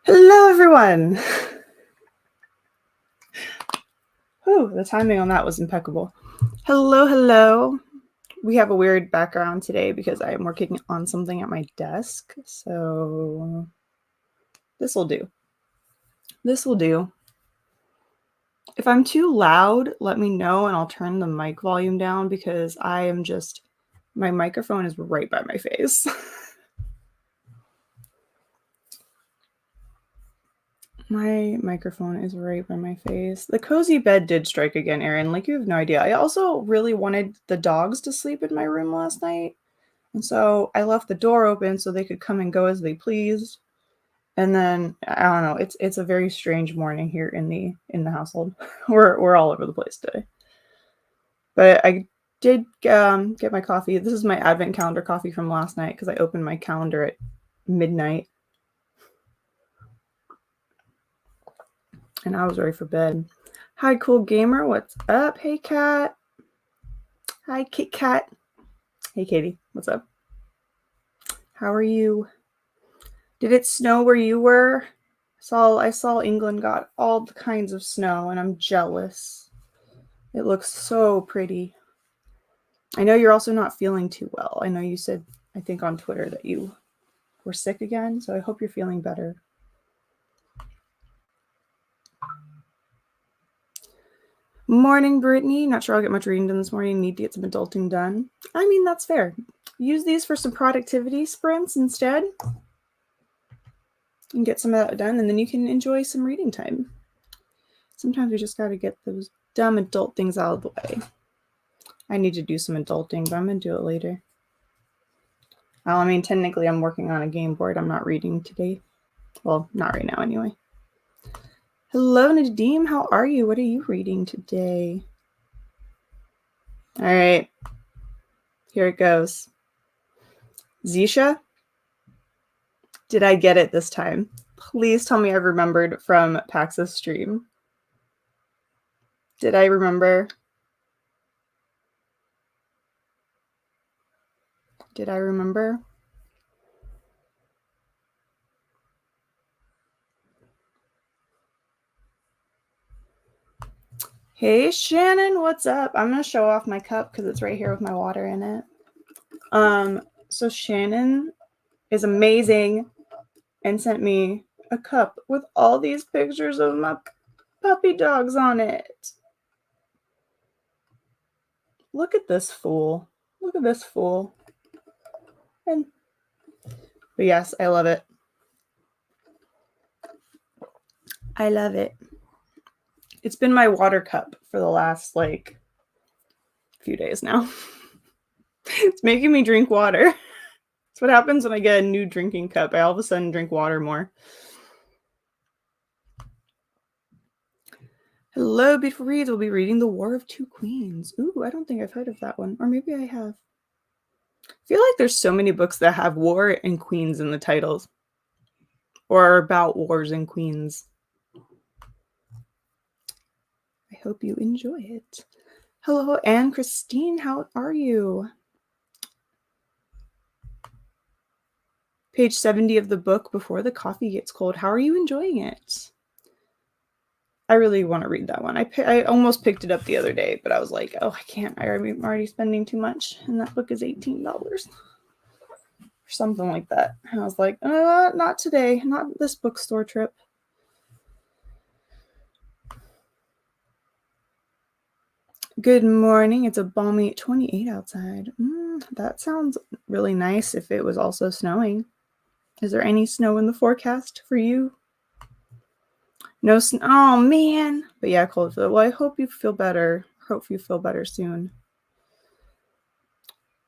Hello, everyone. Whew, the timing on that was impeccable. Hello, hello. We have a weird background today because I am working on something at my desk. So this will do. This will do. If I'm too loud, let me know and I'll turn the mic volume down because my microphone is right by my face. My microphone is right by my face. The cozy bed did strike again, Erin. Like, you have no idea. I also really wanted the dogs to sleep in my room last night. And so I left the door open so they could come and go as they pleased. And then, I don't know, it's a very strange morning here in the household. We're all over the place today. But I did get my coffee. This is my advent calendar coffee from last night because I opened my calendar at midnight. And I was ready for bed. Hi, cool gamer. What's up? Hey, Kat. Hi, Kit Kat. Hey, Katie. What's up? How are you? Did it snow where you were? I saw England got all the kinds of snow, and I'm jealous. It looks so pretty. I know you're also not feeling too well. I know you said, I think on Twitter, that you were sick again, so I hope you're feeling better. Morning, Brittany. Not sure I'll get much reading done this morning. Need to get some adulting done. I mean, that's fair. Use these for some productivity sprints instead. And get some of that done, and then you can enjoy some reading time. Sometimes we just got to get those dumb adult things out of the way. I need to do some adulting, but I'm going to do it later. Well, I mean, technically I'm working on a game board. I'm not reading today. Well, not right now anyway. Hello, Nadeem. How are you? What are you reading today? All right. Here it goes. Zisha? Did I get it this time? Please tell me I remembered from Pax's stream. Did I remember? Did I remember? Hey, Shannon, what's up? I'm going to show off my cup because it's right here with my water in it. So Shannon is amazing and sent me a cup with all these pictures of my puppy dogs on it. Look at this fool. Look at this fool. But yes, I love it. I love it. It's been my water cup for the last, few days now. It's making me drink water. That's what happens when I get a new drinking cup. I all of a sudden drink water more. Hello, Beautiful Reads. We'll be reading The War of Two Queens. Ooh, I don't think I've heard of that one. Or maybe I have. I feel like there's so many books that have war and queens in the titles. Or are about wars and queens. I hope you enjoy it. Hello, Anne Christine. How are you? Page 70 of the book, Before the Coffee Gets Cold. How are you enjoying it? I really want to read that one. I almost picked it up the other day, but I was like, oh, I can't. I'm already spending too much. And that book is $18. Or something like that. And I was like, not today. Not this bookstore trip. Good morning. It's a balmy 28 outside. That sounds really nice if it was also snowing. Is there any snow in the forecast for you? No snow. Oh, man. But yeah, cold. Well, I hope you feel better. Hope you feel better soon.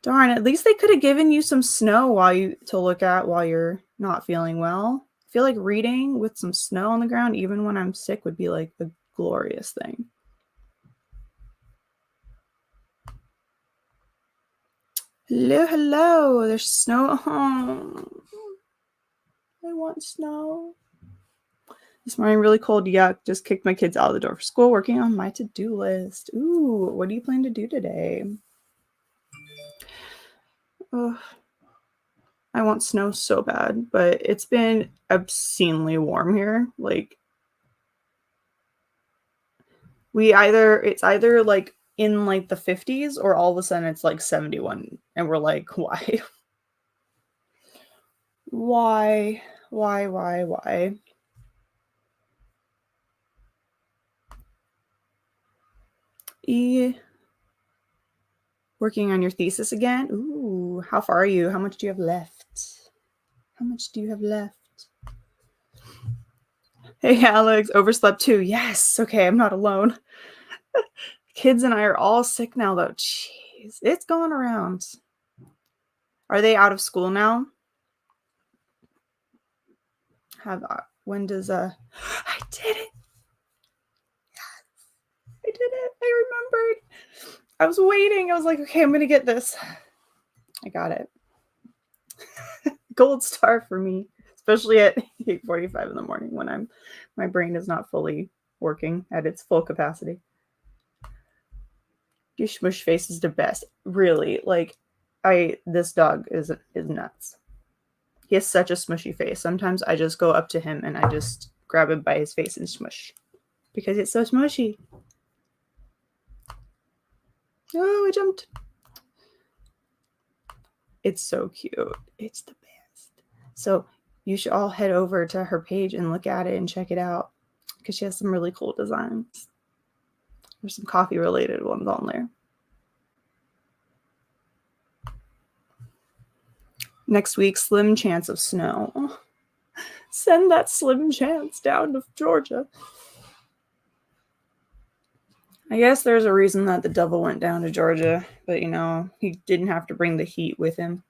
Darn, at least they could have given you some snow to look at while you're not feeling well. I feel like reading with some snow on the ground, even when I'm sick, would be like a glorious thing. Hello, hello. There's snow. Oh, I want snow. This morning, really cold. Yuck. Just kicked my kids out of the door for school, working on my to-do list. Ooh, what do you plan to do today? Oh, I want snow so bad, but it's been obscenely warm here. Like, it's either like in like the 50s or all of a sudden it's like 71 and we're like, why? Why? Working on your thesis again? Ooh, how far are you? How much do you have left? Hey, Alex, overslept too. Yes. Okay, I'm not alone. Kids and I are all sick now, though. Jeez, it's going around. Are they out of school now? When does I did it. I did it. I remembered. I was waiting. I was like, okay, I'm going to get this. I got it. Gold star for me, especially at 8:45 in the morning when my brain is not fully working at its full capacity. Your smush face is the best. Really, like, this dog is nuts. He has such a smushy face. Sometimes I just go up to him and I just grab him by his face and smush because it's so smushy. Oh, I jumped. It's so cute. It's the best. So you should all head over to her page and look at it and check it out because she has some really cool designs. There's some coffee related ones on there. Next week, slim chance of snow. Oh, send that slim chance down to Georgia. I guess there's a reason that the devil went down to Georgia, but you know, he didn't have to bring the heat with him.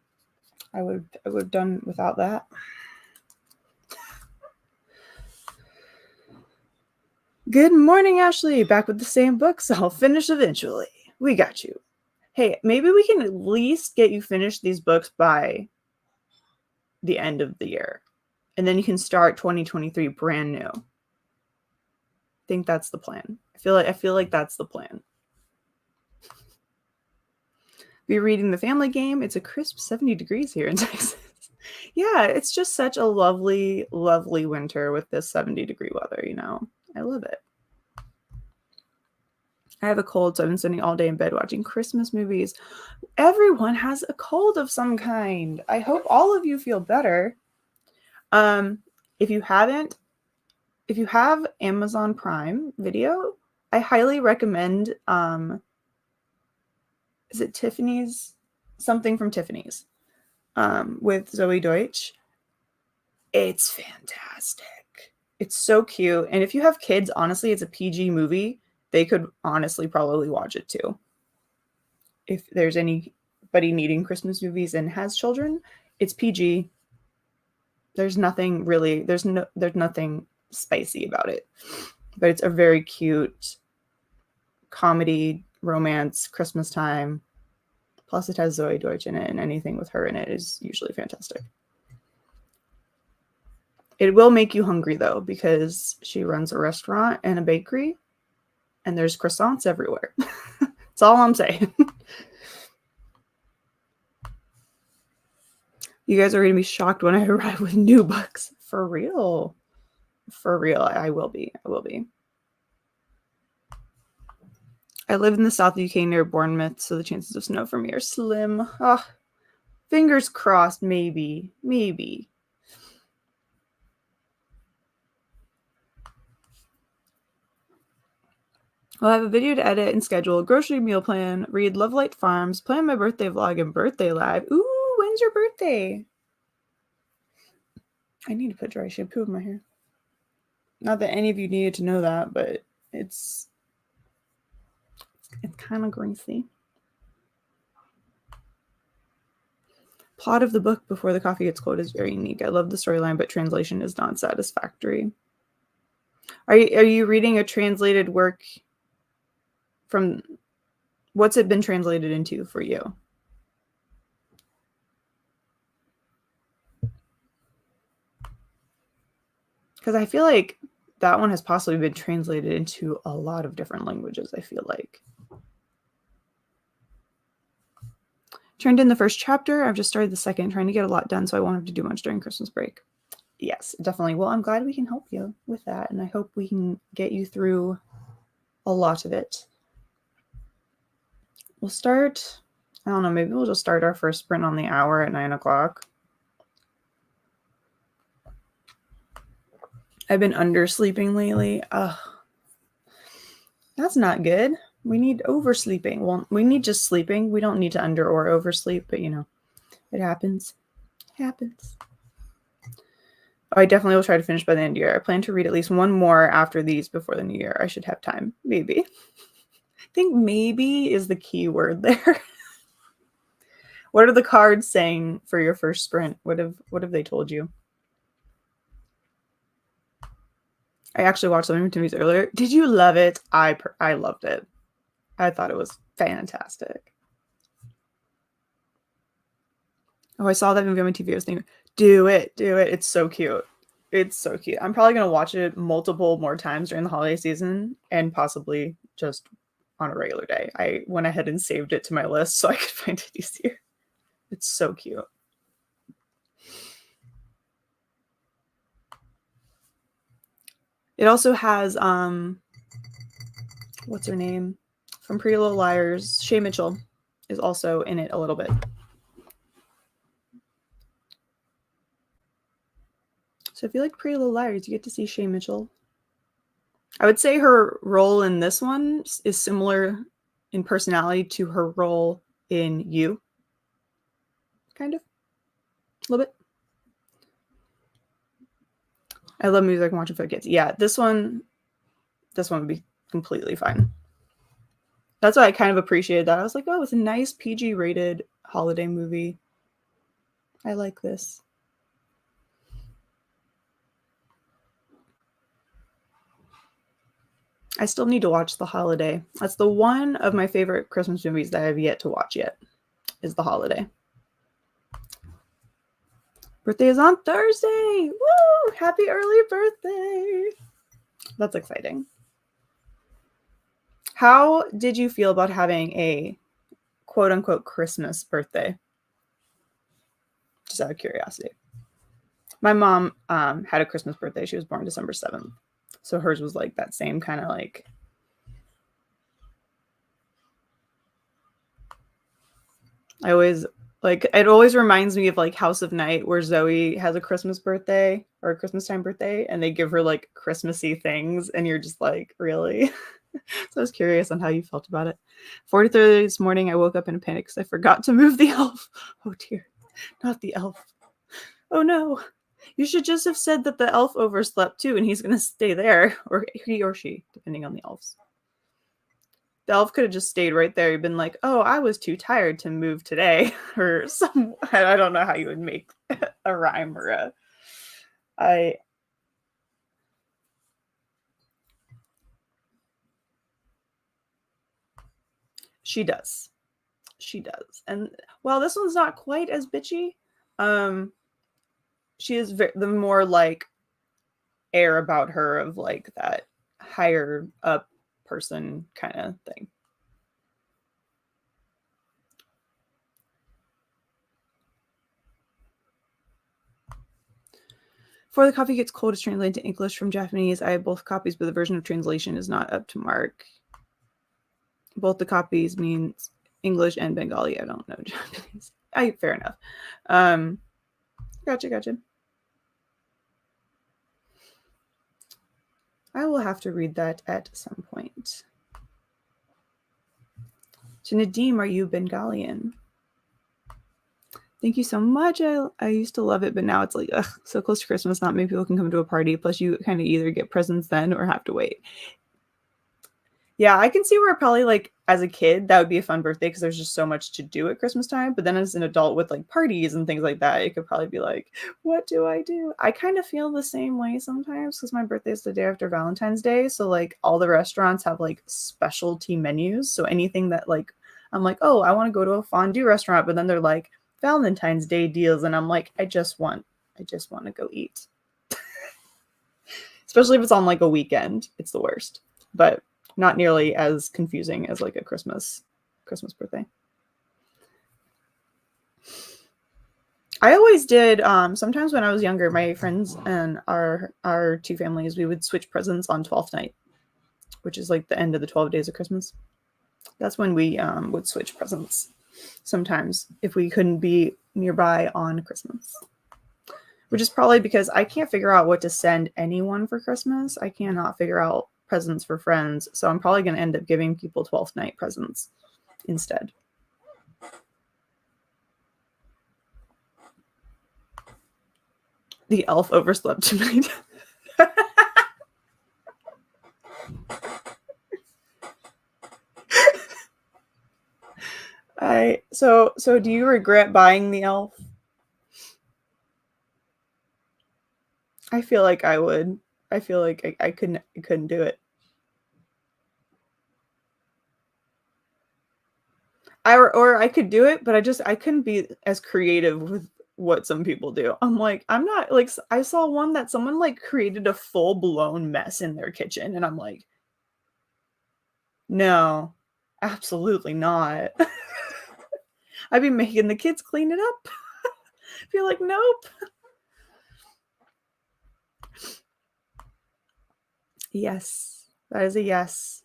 I would have done without that. Good morning, Ashley. Back with the same books. I'll finish eventually. We got you. Hey, maybe we can at least get you finished these books by the end of the year. And then you can start 2023 brand new. I think that's the plan. I feel like that's the plan. Be reading The Family Game. It's a crisp 70 degrees here in Texas. Yeah, it's just such a lovely, lovely winter with this 70-degree weather, you know. I love it. I have a cold, so I've been spending all day in bed watching Christmas movies. Everyone has a cold of some kind. I hope all of you feel better. If you have Amazon Prime Video, I highly recommend, is it Tiffany's? Something from Tiffany's, with Zoe Deutsch. It's fantastic. It's so cute. And if you have kids, honestly, it's a PG movie. They could honestly probably watch it too. If there's anybody needing Christmas movies and has children, it's PG. There's nothing really, there's nothing spicy about it. But it's a very cute comedy, romance, Christmas time. Plus it has Zoe Deutsch in it, and anything with her in it is usually fantastic. It will make you hungry though, because she runs a restaurant and a bakery, and there's croissants everywhere. That's all I'm saying. You guys are going to be shocked when I arrive with new books. For real. For real. I will be. I live in the South UK near Bournemouth, so the chances of snow for me are slim. Oh, fingers crossed, maybe. I'll have a video to edit and schedule, grocery meal plan, read Love Light Farms, plan my birthday vlog and birthday live. Ooh, when's your birthday? I need to put dry shampoo in my hair. Not that any of you needed to know that, but it's kind of greasy. Plot of the book before the coffee gets cold is very unique. I love the storyline, but translation is not satisfactory. Are you reading a translated work from, what's it been translated into for you? Because I feel like that one has possibly been translated into a lot of different languages, I feel like. Turned in the first chapter. I've just started the second, trying to get a lot done, so I won't have to do much during Christmas break. Yes, definitely. Well, I'm glad we can help you with that, and I hope we can get you through a lot of it. We'll start, I don't know, maybe we'll just start our first sprint on the hour at 9 o'clock. I've been undersleeping lately. Ugh. That's not good. We need oversleeping. Well, we need just sleeping. We don't need to under or oversleep, but you know, it happens. It happens. Oh, I definitely will try to finish by the end of the year. I plan to read at least one more after these before the new year. I should have time. Maybe. I think maybe is the key word there. What are the cards saying for your first sprint? What have they told you? I actually watched something with Timmy's earlier. Did you love it? I loved it. I thought it was fantastic. Oh, I saw that movie on my TV. I was thinking, do it. It's so cute. It's so cute. I'm probably going to watch it multiple more times during the holiday season and possibly just on a regular day. I went ahead and saved it to my list so I could find it easier. It's so cute. It also has, what's her name? From Pretty Little Liars. Shay Mitchell is also in it a little bit. So if you like Pretty Little Liars, you get to see Shay Mitchell. I would say her role in this one is similar in personality to her role in You. Kind of. A little bit. I love music and watching for kids. Yeah, this one would be completely fine. That's why I kind of appreciated that. I was like, oh, it's a nice PG rated holiday movie. I like this. I still need to watch The Holiday. That's the one of my favorite Christmas movies that I have yet to watch yet, is The Holiday. Birthday is on Thursday. Woo! Happy early birthday. That's exciting. How did you feel about having a quote unquote Christmas birthday? Just out of curiosity. My mom had a Christmas birthday. She was born December 7th. So hers was like that same kind of like, I always like, it always reminds me of like House of Night, where Zoe has a Christmas birthday or a Christmas time birthday, and they give her like Christmassy things, and you're just like, really? So I was curious on how you felt about it. 43rd this morning, I woke up in a panic because I forgot to move the elf. Oh dear, not the elf. Oh no. You should just have said that the elf overslept too, and he's going to stay there, or he or she, depending on the elves. The elf could have just stayed right there. You've been like, oh, I was too tired to move today, or some. I don't know how you would make a rhyme or She does. She does. And while this one's not quite as bitchy, she is the more like air about her of like that higher up person kind of thing. Before the coffee gets cold, it's translated to English from Japanese. I have both copies, but the version of translation is not up to mark. Both the copies means English and Bengali. I don't know Japanese. Fair enough. Gotcha. I will have to read that at some point. To Nadim, are you Bengalian? Thank you so much. I used to love it, but now it's like, ugh, so close to Christmas, not many people can come to a party. Plus, you kind of either get presents then or have to wait. Yeah, I can see where probably like as a kid, that would be a fun birthday because there's just so much to do at Christmas time. But then as an adult with like parties and things like that, it could probably be like, what do I do? I kind of feel the same way sometimes because my birthday is the day after Valentine's Day. So like all the restaurants have like specialty menus. So anything that like, I'm like, oh, I want to go to a fondue restaurant. But then they're like Valentine's Day deals. And I'm like, I just want to go eat. Especially if it's on like a weekend. It's the worst. But not nearly as confusing as like a Christmas birthday. I always did. Sometimes when I was younger, my friends and our two families, we would switch presents on 12th night, which is like the end of the 12 days of Christmas. That's when we would switch presents sometimes if we couldn't be nearby on Christmas. Which is probably because I can't figure out what to send anyone for Christmas. I cannot figure out presents for friends. So I'm probably going to end up giving people 12th night presents instead. The elf overslept tonight. So do you regret buying the elf? I feel like I would. I feel like I couldn't do it. Or I could do it, but I couldn't be as creative with what some people do. I'm like, I'm not like, I saw one that someone like created a full blown mess in their kitchen, and I'm like, no, absolutely not. I'd be making the kids clean it up. Feel like, nope. Yes, that is a yes.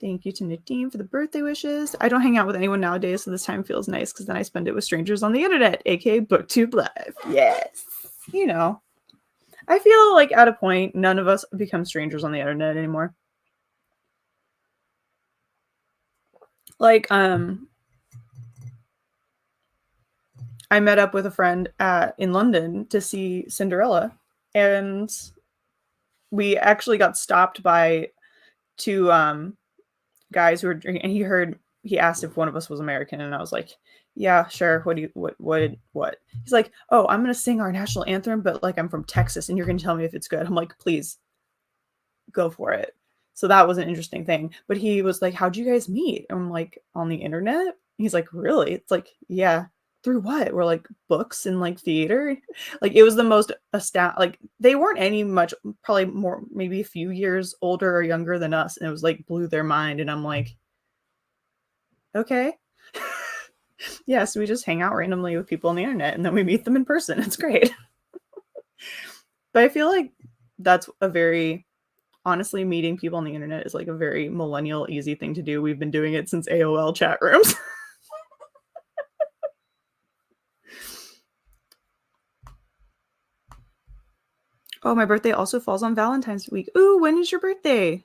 Thank you to Nadine for the birthday wishes. I don't hang out with anyone nowadays, so this time feels nice because then I spend it with strangers on the internet, aka BookTube Live. Yes. You know, I feel like at a point, none of us become strangers on the internet anymore. Like, I met up with a friend in London to see Cinderella, and we actually got stopped by two guys who were drinking, and he asked if one of us was American, and I was like, yeah, sure. What? He's like, oh, I'm gonna sing our national anthem, but like I'm from Texas, and you're gonna tell me if it's good. I'm like, please, go for it. So that was an interesting thing. But he was like, how'd you guys meet? And I'm like, on the internet? He's like, really? It's like, yeah. Through what? We're like books and like theater. Like it was the most like they weren't any much, probably more, maybe a few years older or younger than us. And it was like blew their mind. And I'm like, okay. Yeah, so we just hang out randomly with people on the internet and then we meet them in person. It's great. But I feel like that's a very, honestly, meeting people on the internet is like a very millennial easy thing to do. We've been doing it since AOL chat rooms. Oh, my birthday also falls on Valentine's week. Ooh, when is your birthday?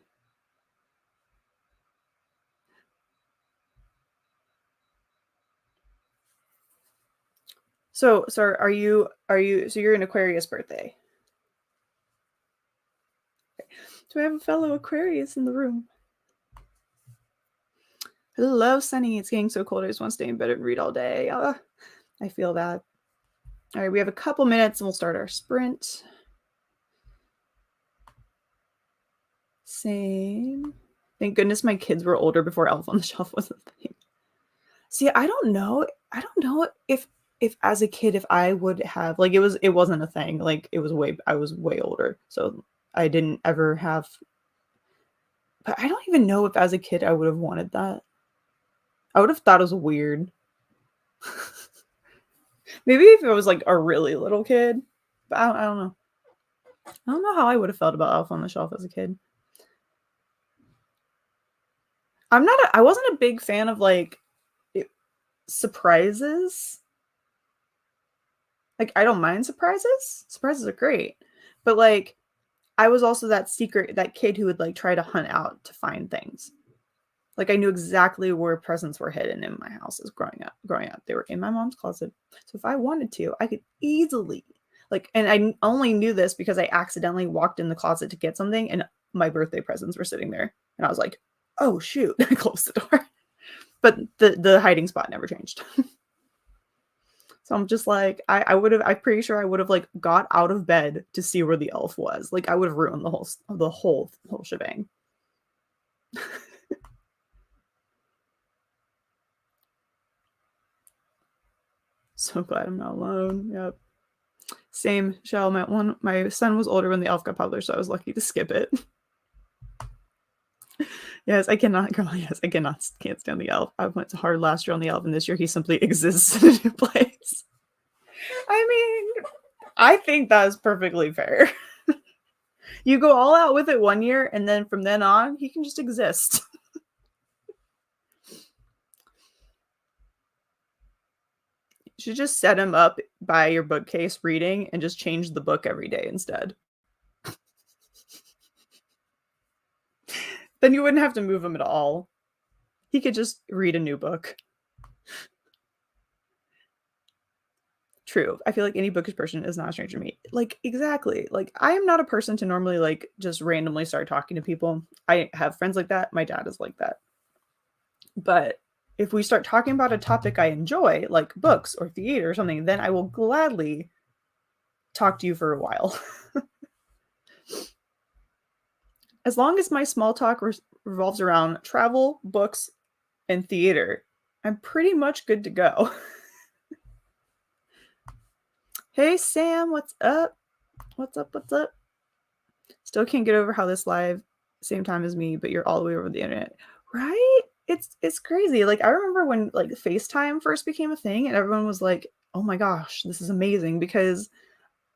So are you so you're an Aquarius birthday? Do I have a fellow Aquarius in the room? Hello, Sunny. It's getting so cold. I just want to stay in bed and read all day. I feel that. All right, we have a couple minutes and we'll start our sprint. Same. Thank goodness my kids were older before Elf on the Shelf was a thing. See, I don't know if as a kid if I would have like it wasn't a thing. Like I was way older. So I didn't ever have, but I don't even know if as a kid I would have wanted that. I would have thought it was weird. Maybe if it was like a really little kid, but I don't know. I don't know how I would have felt about Elf on the Shelf as a kid. I wasn't a big fan of like surprises. Like I don't mind surprises. Surprises are great. But like I was also that kid who would like try to hunt out to find things. Like I knew exactly where presents were hidden in my house as growing up. They were in my mom's closet. So if I wanted to, I could easily like, and I only knew this because I accidentally walked in the closet to get something and my birthday presents were sitting there. And I was like, oh shoot, I closed the door. But the hiding spot never changed. So I'm just like, I'm pretty sure I would have like got out of bed to see where the elf was. Like I would have ruined the whole shebang. So glad I'm not alone. Yep. Same, Shell. My son was older when the elf got published, so I was lucky to skip it. Yes, I cannot, girl. Yes, I can't stand the elf. I went hard last year on the elf, and this year he simply exists in a new place. I mean, I think that is perfectly fair. You go all out with it one year, and then from then on, he can just exist. You should just set him up by your bookcase reading and just change the book every day instead. Then you wouldn't have to move him at all. He could just read a new book. True. I feel like any bookish person is not a stranger to me. Like, exactly. Like, I am not a person to normally, like, just randomly start talking to people. I have friends like that. My dad is like that. But if we start talking about a topic I enjoy, like books or theater or something, then I will gladly talk to you for a while. As long as my small talk revolves around travel, books, and theater, I'm pretty much good to go. Hey, Sam, what's up? What's up? What's up? Still can't get over how this live same time as me, but you're all the way over the internet, right? It's crazy. Like, I remember when like FaceTime first became a thing, and everyone was like, "Oh my gosh, this is amazing!" Because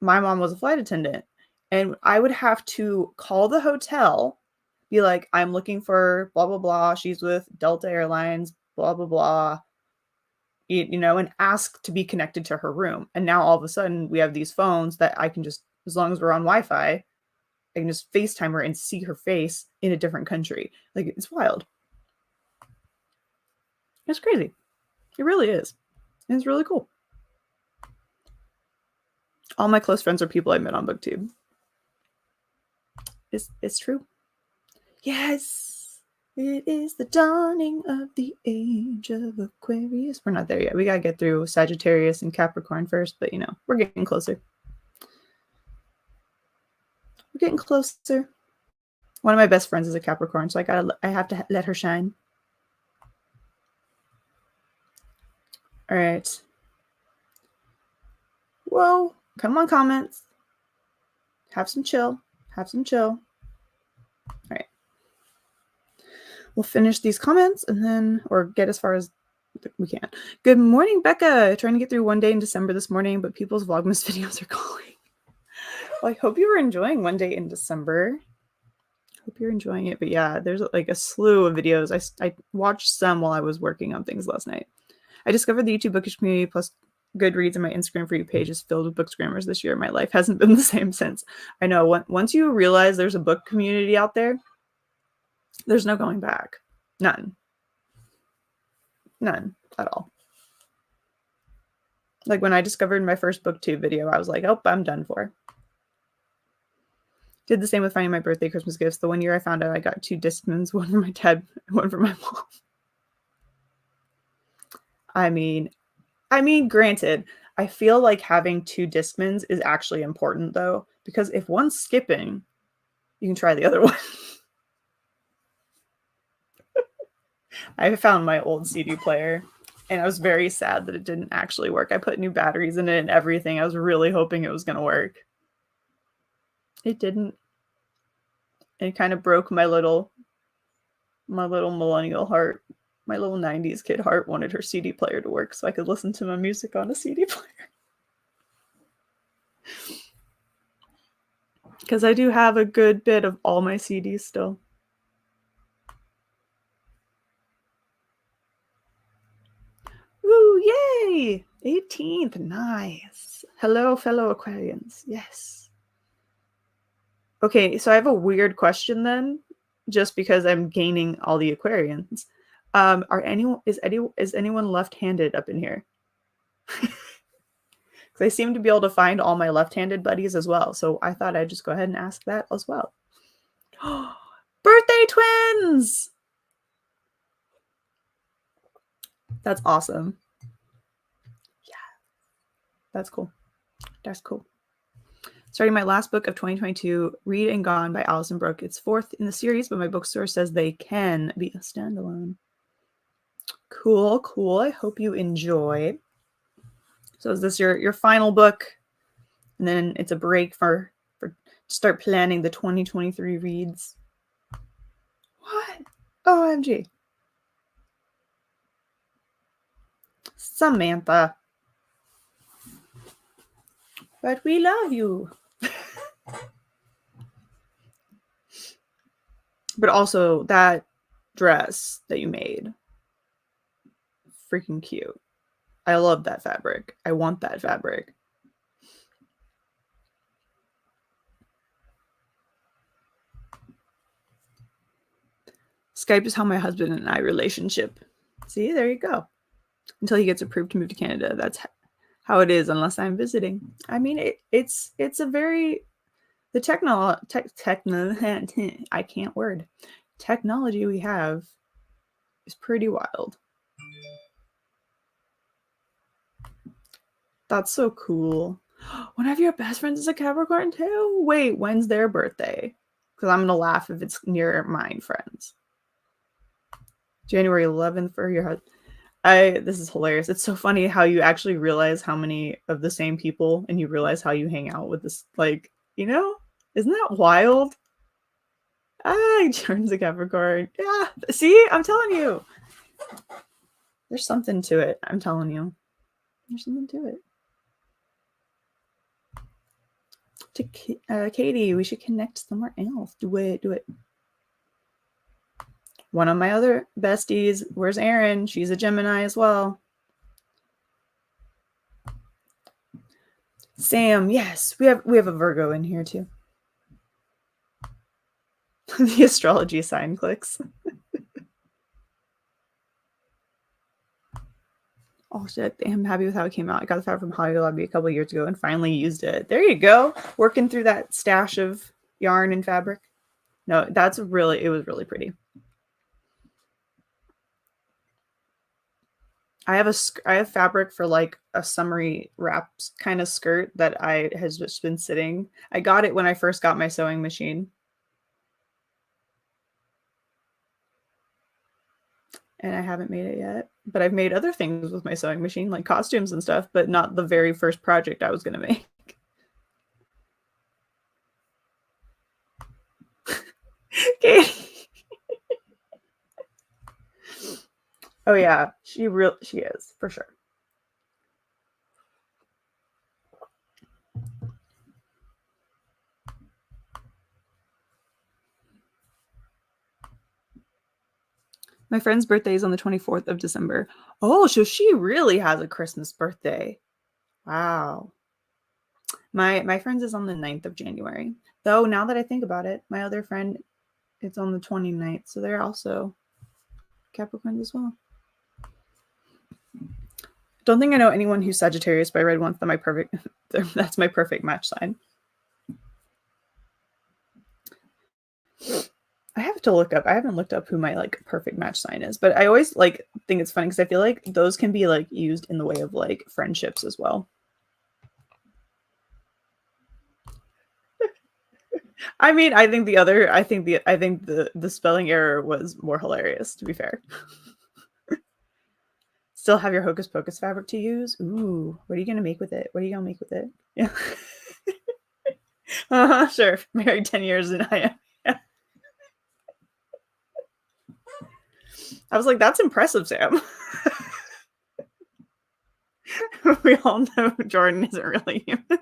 my mom was a flight attendant, and I would have to call the hotel, be like, "I'm looking for blah blah blah. She's with Delta Airlines, blah blah blah." You know, and ask to be connected to her room. And now all of a sudden we have these phones that I can just, as long as we're on Wi-Fi, I can just FaceTime her and see her face in a different country. Like, it's wild. It's crazy. It really is. And it's really cool. All my close friends are people I met on BookTube. It's true. Yes. It is the dawning of the age of Aquarius. We're not there yet. We got to get through Sagittarius and Capricorn first, but you know, we're getting closer. We're getting closer. One of my best friends is a Capricorn, so I have to let her shine. All right. Whoa. Come on, comments. Have some chill. Have some chill. All right. We'll finish these comments and then, or get as far as we can. Good morning, Becca. Trying to get through one day in December this morning, but people's Vlogmas videos are calling. Well, I hope you were enjoying one day in December. Hope you're enjoying it. But yeah, there's like a slew of videos. I watched some while I was working on things last night. I discovered the YouTube bookish community plus Goodreads, and my Instagram For You page is filled with booksgrammers this year. My life hasn't been the same since. I know, once you realize there's a book community out there, there's no going back. None. None at all. Like, when I discovered my first BookTube video, I was like, oh, I'm done for. Did the same with finding my birthday Christmas gifts. The one year I found out I got 2 Discmans, one for my dad, one for my mom. I mean, granted, I feel like having 2 Discmans is actually important, though, because if one's skipping, you can try the other one. I found my old CD player, and I was very sad that it didn't actually work. I put new batteries in it and everything. I was really hoping it was going to work. It didn't. It kind of broke my little millennial heart. My little 90s kid heart wanted her CD player to work so I could listen to my music on a CD player. Because I do have a good bit of all my CDs still. Woo, yay! 18th, nice. Hello, fellow Aquarians. Yes. Okay, so I have a weird question then, just because I'm gaining all the Aquarians. Is anyone left-handed up in here? Because I seem to be able to find all my left-handed buddies as well, so I thought I'd just go ahead and ask that as well. Birthday twins! That's awesome. Yeah, that's cool. That's cool. Starting my last book of 2022, Read and Gone by Alison Brooke. It's 4th in the series, but my bookstore says they can be a standalone. Cool, cool. I hope you enjoy. So is this your final book? And then it's a break for start planning the 2023 reads. What? OMG. Samantha. But we love you. But also that dress that you made. Freaking cute. I love that fabric. I want that fabric. Skype is how my husband and I relationship. See, there you go. Until he gets approved to move to Canada. That's how it is unless I'm visiting. I mean, it's a very the I can't word. Technology we have is pretty wild. That's so cool. One of your best friends is a Capricorn too? Wait, when's their birthday? Because I'm going to laugh if it's near mine friends. January 11th for your husband. This is hilarious. It's so funny how you actually realize how many of the same people and you realize how you hang out with this, like, you know? Isn't that wild? Jordan's a Capricorn. Yeah, see? I'm telling you. There's something to it. I'm telling you. There's something to it. To Katie, we should connect somewhere else. Do it. One of my other besties, where's Erin? She's a Gemini as well. Sam, yes, we have a Virgo in here too. The astrology sign clicks. Oh shit, I'm happy with how it came out. I got the fabric from Hobby Lobby a couple years ago and finally used it. There you go. Working through that stash of yarn and fabric. No, it was really pretty. I have fabric for like a summery wrap kind of skirt that has just been sitting. I got it when I first got my sewing machine. And I haven't made it yet, but I've made other things with my sewing machine, like costumes and stuff, but not the very first project I was going to make. Katie. Oh yeah, she is for sure. My friend's birthday is on the 24th of December. Oh, so she really has a Christmas birthday. Wow. My friend's is on the 9th of January. Though now that I think about it, my other friend, it's on the 29th. So they're also Capricorns as well. Don't think I know anyone who's Sagittarius, but I read once that that's my perfect match sign. I have to look up. I haven't looked up who my like perfect match sign is, but I always like think it's funny because I feel like those can be like used in the way of like friendships as well. I mean, I think the spelling error was more hilarious, to be fair. Still have your Hocus Pocus fabric to use? Ooh, what are you gonna make with it? Yeah. Sure. Married 10 years and I am. Yeah. I was like, that's impressive, Sam. We all know Jordan isn't really human.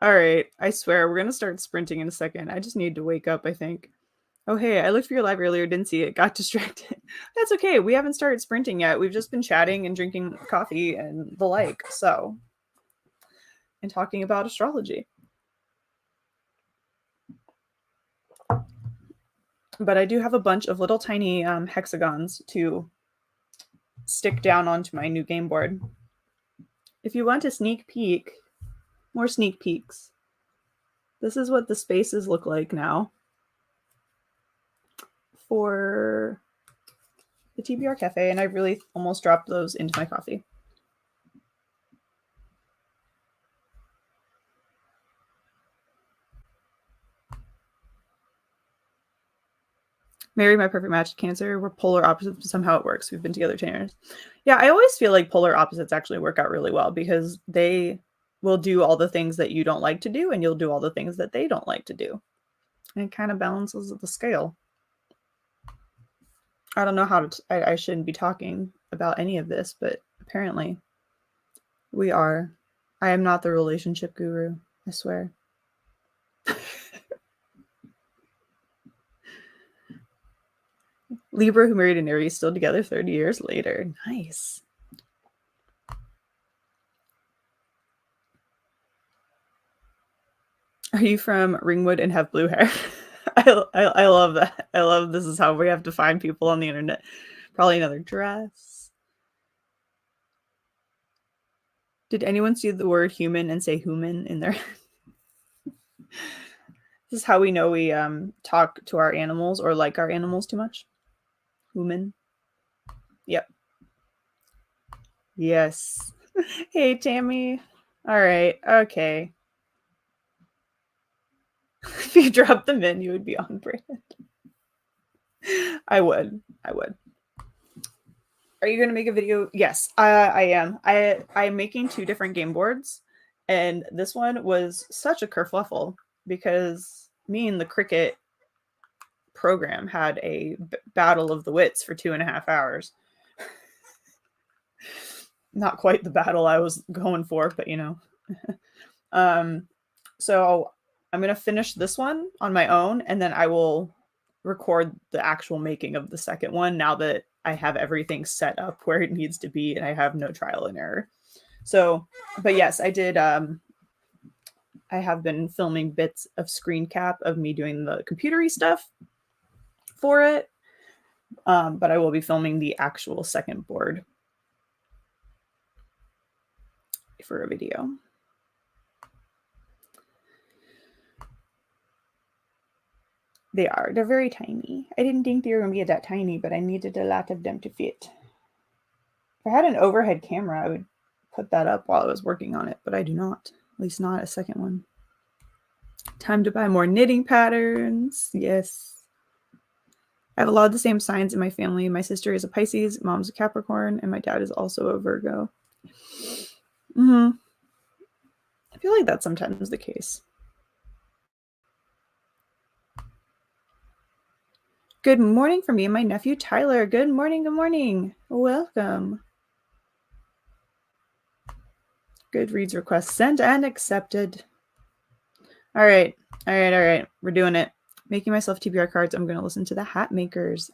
All right, I swear we're gonna start sprinting in a second. I just need to wake up, I think. Oh, hey, I looked for your live earlier, didn't see it, got distracted. That's okay. We haven't started sprinting yet. We've just been chatting and drinking coffee and the like, so. And talking about astrology. But I do have a bunch of little tiny hexagons to stick down onto my new game board. If you want a sneak peek, more sneak peeks. This is what the spaces look like now for the TBR Cafe, and I really almost dropped those into my coffee. Mary, my perfect match, Cancer. We're polar opposites, but somehow it works. We've been together 10 years. Yeah, I always feel like polar opposites actually work out really well because they will do all the things that you don't like to do, and you'll do all the things that they don't like to do. And it kind of balances the scale. I don't know how to, I shouldn't be talking about any of this, but apparently we are. I am not the relationship guru, I swear. Libra who married an Aries still together 30 years later. Nice. Are you from Ringwood and have blue hair? I love that. I love this is how we have to find people on the internet. Probably another dress. Did anyone see the word human and say human in there? This is how we know we talk to our animals or like our animals too much. Human. Yep. Yes. Hey, Tammy. All right. Okay. If you dropped them in, you would be on brand. I would. Are you going to make a video? Yes, I am. I'm making 2 different game boards, and this one was such a kerfluffle because me and the Cricket program had a battle of the wits for 2.5 hours. Not quite the battle I was going for, but you know. So I'm going to finish this one on my own, and then I will record the actual making of the second one now that I have everything set up where it needs to be and I have no trial and error. So, but yes, I did. I have been filming bits of screen cap of me doing the computery stuff for it. But I will be filming the actual second board for a video. They're very tiny. I didn't think they were going to be that tiny, but I needed a lot of them to fit. If I had an overhead camera, I would put that up while I was working on it, but I do not. At least not a second one. Time to buy more knitting patterns. Yes. I have a lot of the same signs in my family. My sister is a Pisces, mom's a Capricorn, and my dad is also a Virgo. I feel like that's sometimes the case. Good morning from me and my nephew, Tyler. Good morning. Welcome. Goodreads request sent and accepted. All right. We're doing it. Making myself TBR cards. I'm going to listen to the hat makers.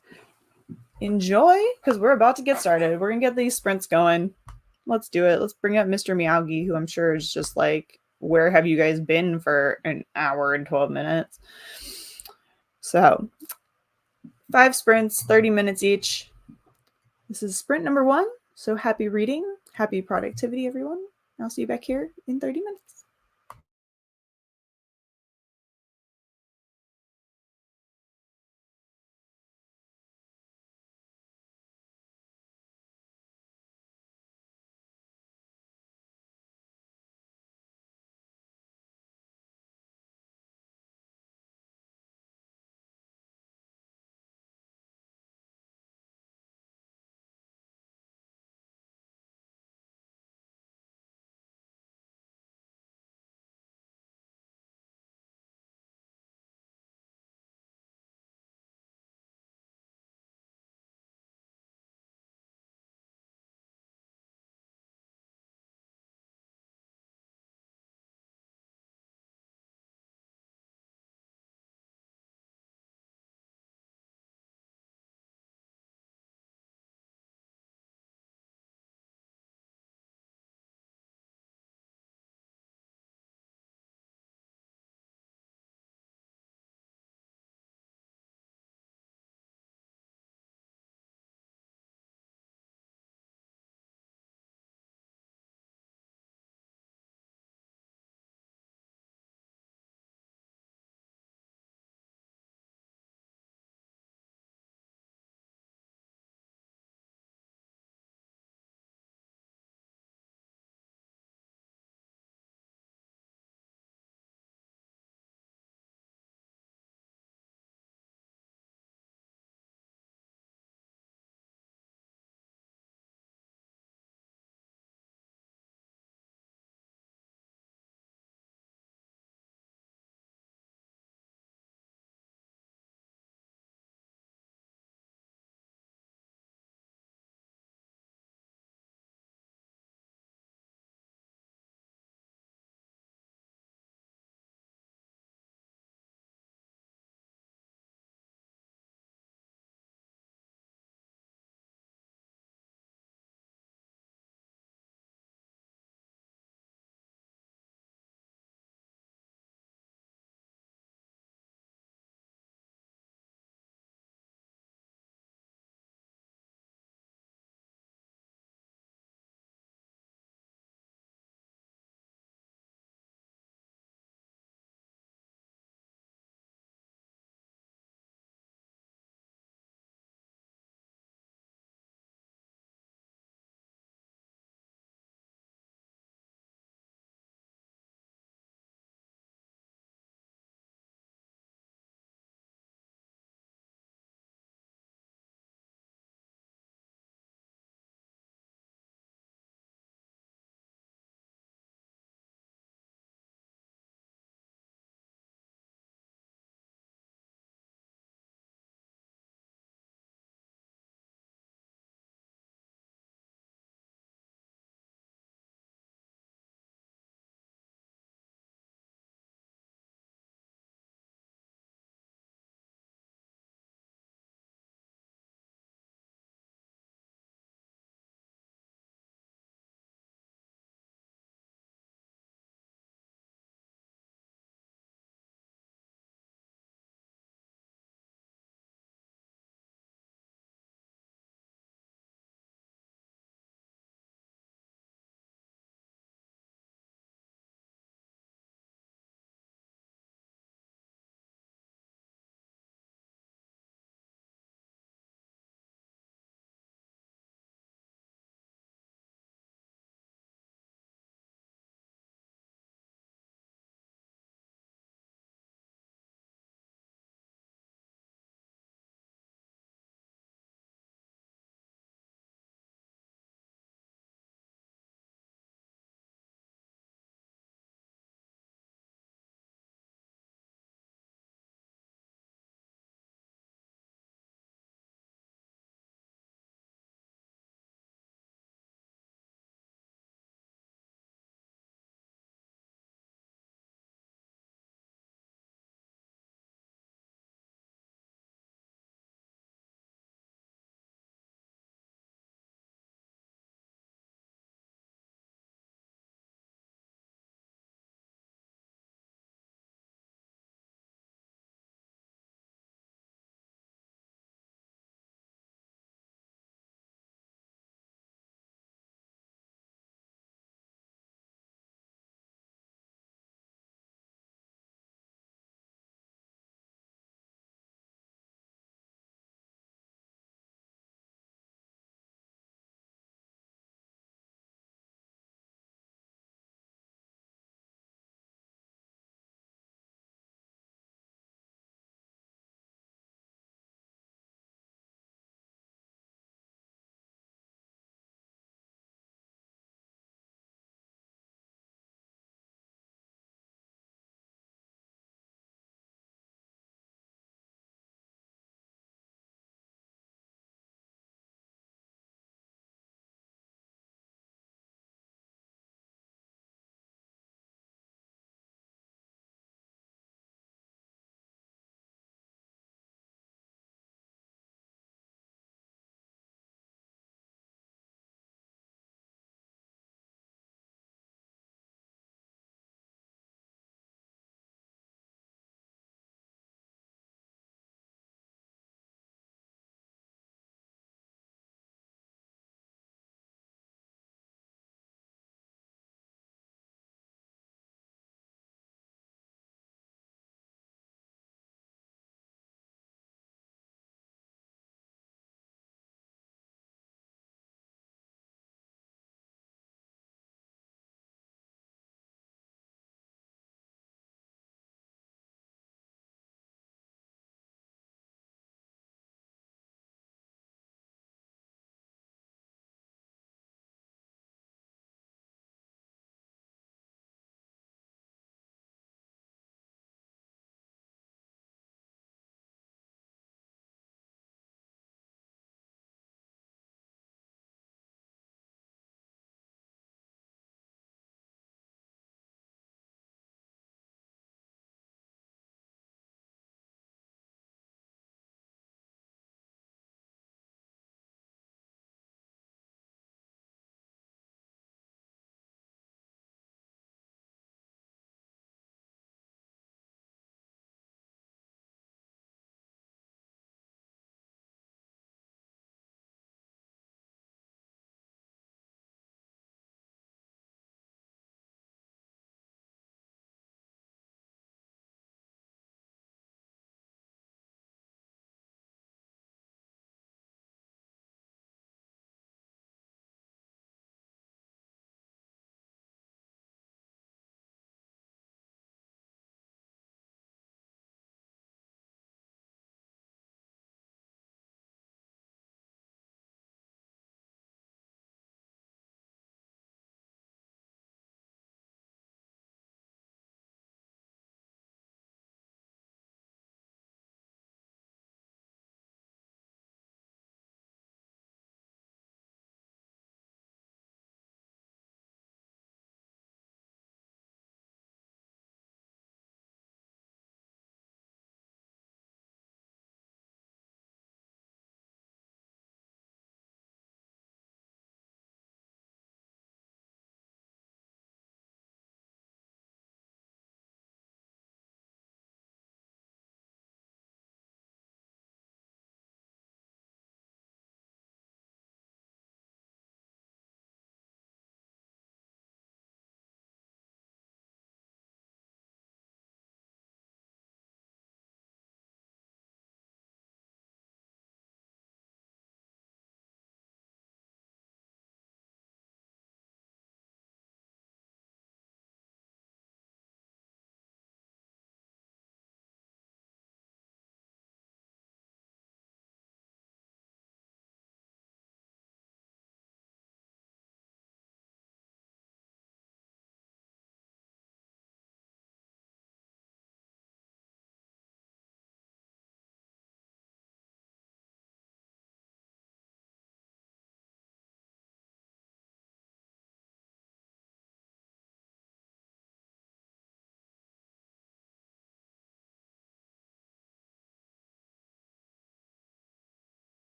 Enjoy, because we're about to get started. We're going to get these sprints going. Let's do it. Let's bring up Mr. Meowgie, who I'm sure is just like, where have you guys been for an hour and 12 minutes? So 5 sprints, 30 minutes each. This is sprint number 1. So happy reading, happy productivity, everyone. I'll see you back here in 30 minutes.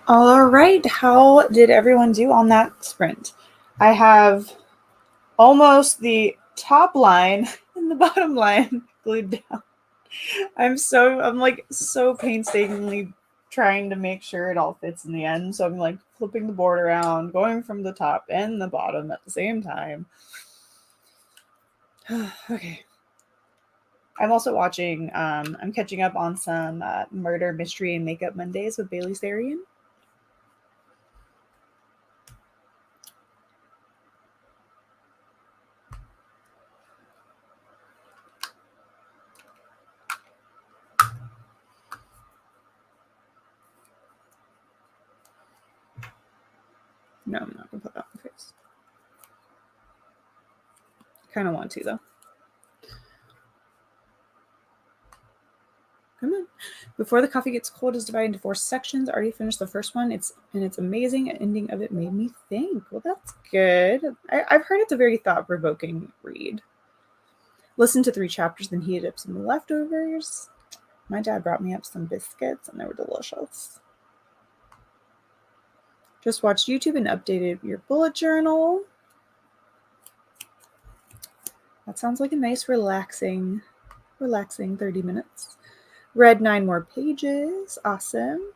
All right, how did everyone do on that sprint? I have almost the top line and the bottom line glued down. I'm like so painstakingly trying to make sure it all fits in the end. So I'm like flipping the board around, going from the top and the bottom at the same time. Okay. I'm also watching, I'm catching up on some Murder, Mystery, and Makeup Mondays with Bailey Sarian. No, I'm not going to put that on my face. Kind of want to, though. Come on. Before the Coffee Gets Cold is divided into 4 sections. I already finished the first one. It's amazing. The ending of it made me think. Well, that's good. I've heard it's a very thought-provoking read. Listened to 3 chapters, then heated up some leftovers. My dad brought me up some biscuits, and they were delicious. Just watched YouTube and updated your bullet journal. That sounds like a nice, relaxing 30 minutes. Read 9 more pages. Awesome.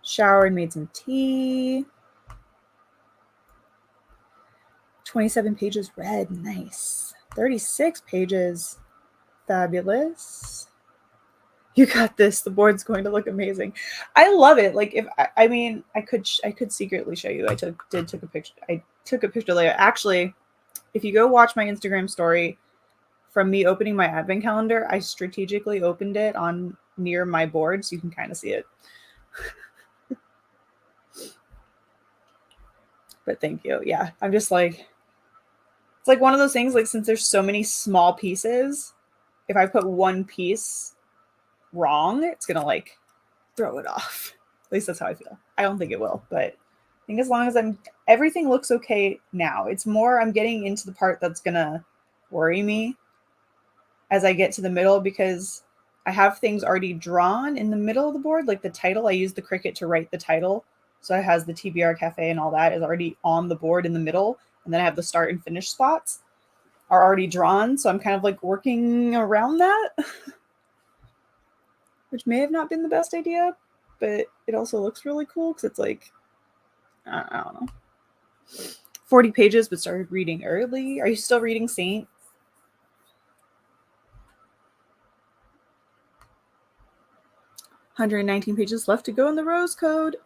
Showered and made some tea. 27 pages read. Nice. 36 pages. Fabulous. You got this. The board's going to look amazing. I love it. Like if I mean, I could secretly show you. I took a picture. I took a picture later. Actually, if you go watch my Instagram story from me opening my advent calendar, I strategically opened it on near my board so you can kind of see it. But thank you. Yeah, I'm just like, it's like one of those things, like since there's so many small pieces, if I put one piece wrong, it's gonna like throw it off. At least that's how I feel. I don't think it will, but I think as long as everything looks okay now. It's more I'm getting into the part that's gonna worry me as I get to the middle, because I have things already drawn in the middle of the board, like the title. I used the Cricut to write the title, so it has the TBR Cafe and all that is already on the board in the middle, and then I have the start and finish spots are already drawn, so I'm kind of like working around that. Which may have not been the best idea, but it also looks really cool because it's like, I don't know. 40 pages, but started reading early. Are you still reading Saint? $119 pages left to go in the Rose Code.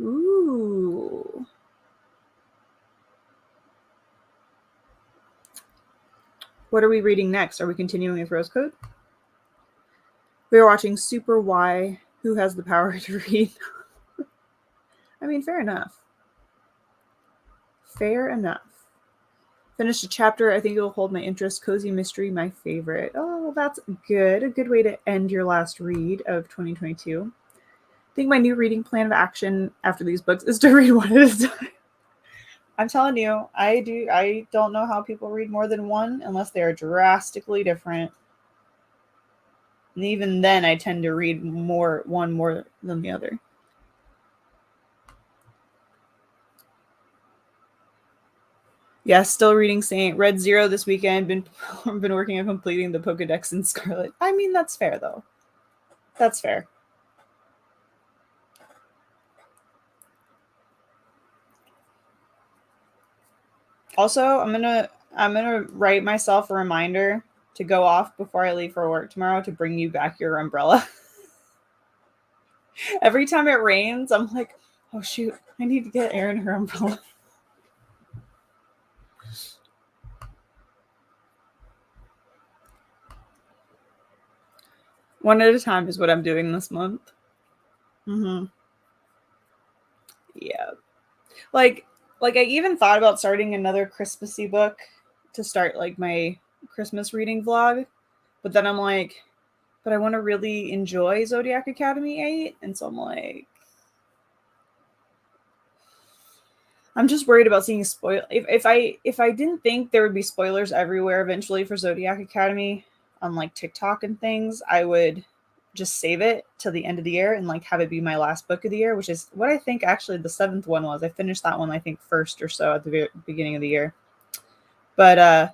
Ooh. What are we reading next? Are we continuing with Rose Code? We are watching Super Y, Who Has the Power to Read. I mean, fair enough. Fair enough. Finished a chapter. I think it will hold my interest. Cozy Mystery, my favorite. Oh, that's good. A good way to end your last read of 2022. I think my new reading plan of action after these books is to read one at a time. I'm telling you, I don't know how people read more than one unless they are drastically different. And even then, I tend to read one more than the other. Yeah, still reading Saint. Read 0 this weekend. Been working on completing the Pokedex in Scarlet. I mean, that's fair though. That's fair. Also, I'm gonna write myself a reminder to go off before I leave for work tomorrow to bring you back your umbrella. Every time it rains, I'm like, oh shoot, I need to get Erin her umbrella. One at a time is what I'm doing this month. Mm-hmm. Yeah. Like I even thought about starting another Christmassy book to start like my Christmas reading vlog. But then I'm like, but I want to really enjoy Zodiac Academy 8. And so I'm like, I'm just worried about seeing spoil. If I didn't think there would be spoilers everywhere eventually for Zodiac Academy on like TikTok and things, I would just save it till the end of the year and like have it be my last book of the year, which is what I think actually the 7th one was. I finished that one, I think, first or so at the beginning of the year. But I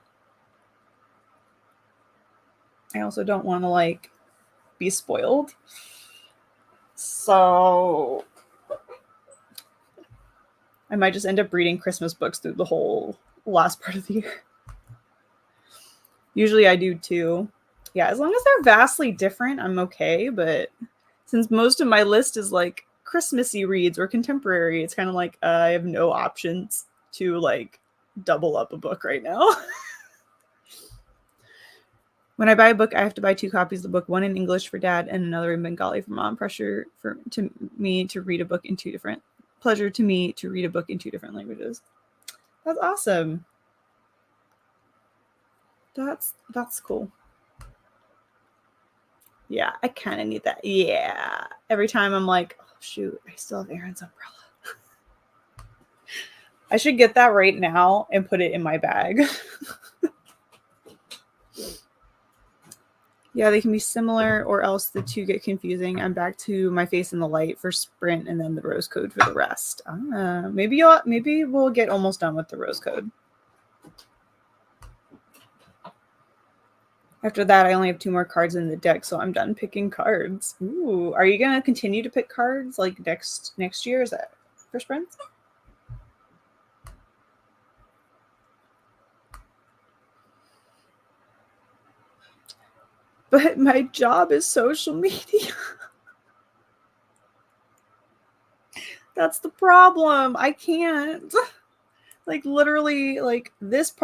also don't want to like be spoiled. So I might just end up reading Christmas books through the whole last part of the year. Usually I do too. Yeah, as long as they're vastly different, I'm okay. But since most of my list is like Christmassy reads or contemporary, it's kind of like I have no options to like double up a book right now. When I buy a book, I have to buy 2 copies of the book, one in English for dad and another in Bengali for mom. Pleasure to me to read a book in 2 different languages. That's awesome. That's cool. Yeah, I kind of need that. Yeah. Every time I'm like, oh, shoot, I still have Aaron's umbrella. I should get that right now and put it in my bag. Yeah, they can be similar or else the 2 get confusing. I'm back to My Face in the Light for Sprint and then the Rose Code for the rest. Maybe we'll get almost done with the Rose Code. After that, I only have 2 more cards in the deck, so I'm done picking cards. Ooh, are you going to continue to pick cards like next year? Is that for Sprint? But my job is social media. That's the problem. I can't. Like literally, like this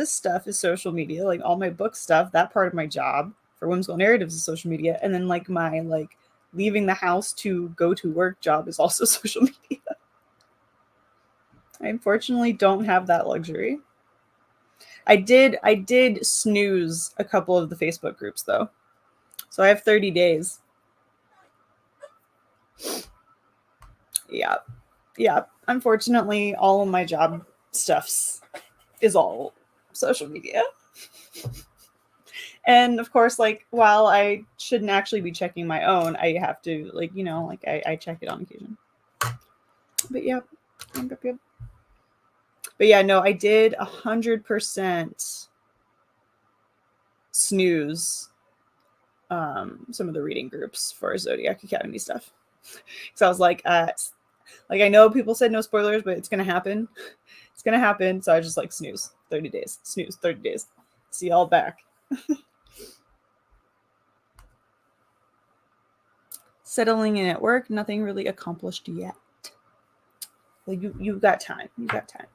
stuff is social media. Like all my book stuff, that part of my job for Whimsical Narratives is social media. And then like my like leaving the house to go to work job is also social media. I unfortunately don't have that luxury. I did snooze a couple of the Facebook groups though. So I have 30 days. Yeah. Yeah. Unfortunately, all of my job stuffs is all social media. And of course, like while I shouldn't actually be checking my own, I have to like, you know, like I check it on occasion. But yeah. But yeah, no, I did 100% snooze some of the reading groups for Zodiac Academy stuff. So I was like I know people said no spoilers, but it's gonna happen. It's gonna happen. So I just like snooze 30 days. Snooze 30 days. See y'all back. Settling in at work, nothing really accomplished yet. Well, you've got time. You've got time.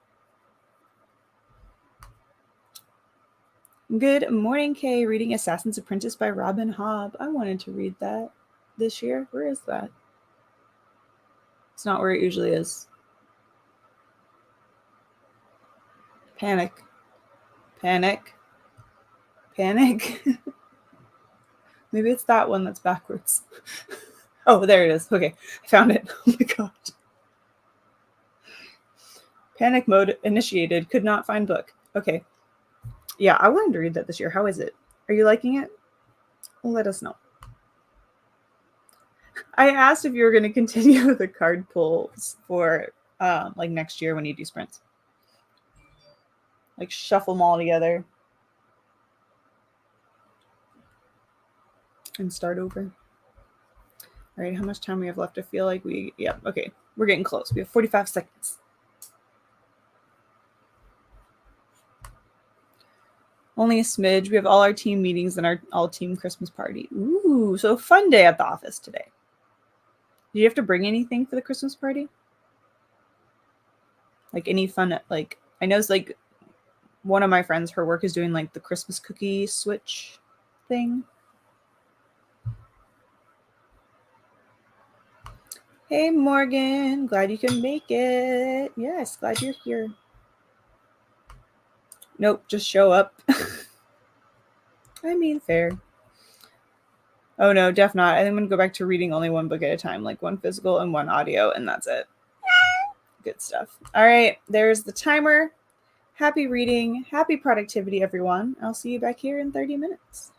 Good morning, Kay. Reading Assassin's Apprentice by Robin Hobb. I wanted to read that this year. Where is that? It's not where it usually is. Panic. Panic. Panic. Maybe it's that one that's backwards. Oh, there it is. Okay, I found it. Oh my god. Panic mode initiated. Could not find book. Okay. Yeah, I wanted to read that this year. How is it? Are you liking it? Let us know. I asked if you were going to continue the card pulls for like next year when you do sprints. Like shuffle them all together and start over. All right, how much time we have left? I feel like okay. We're getting close. We have 45 seconds. Only a smidge. We have all our team meetings and our all-team Christmas party. Ooh, so fun day at the office today. Do you have to bring anything for the Christmas party? Like any fun, like, I know it's like one of my friends, her work is doing like the Christmas cookie switch thing. Hey, Morgan. Glad you can make it. Yes, glad you're here. Nope, just show up. I mean, fair. Oh no, def not. I think I'm going to go back to reading only one book at a time, like one physical and one audio, and that's it. Good stuff. All right, there's the timer. Happy reading. Happy productivity, everyone. I'll see you back here in 30 minutes.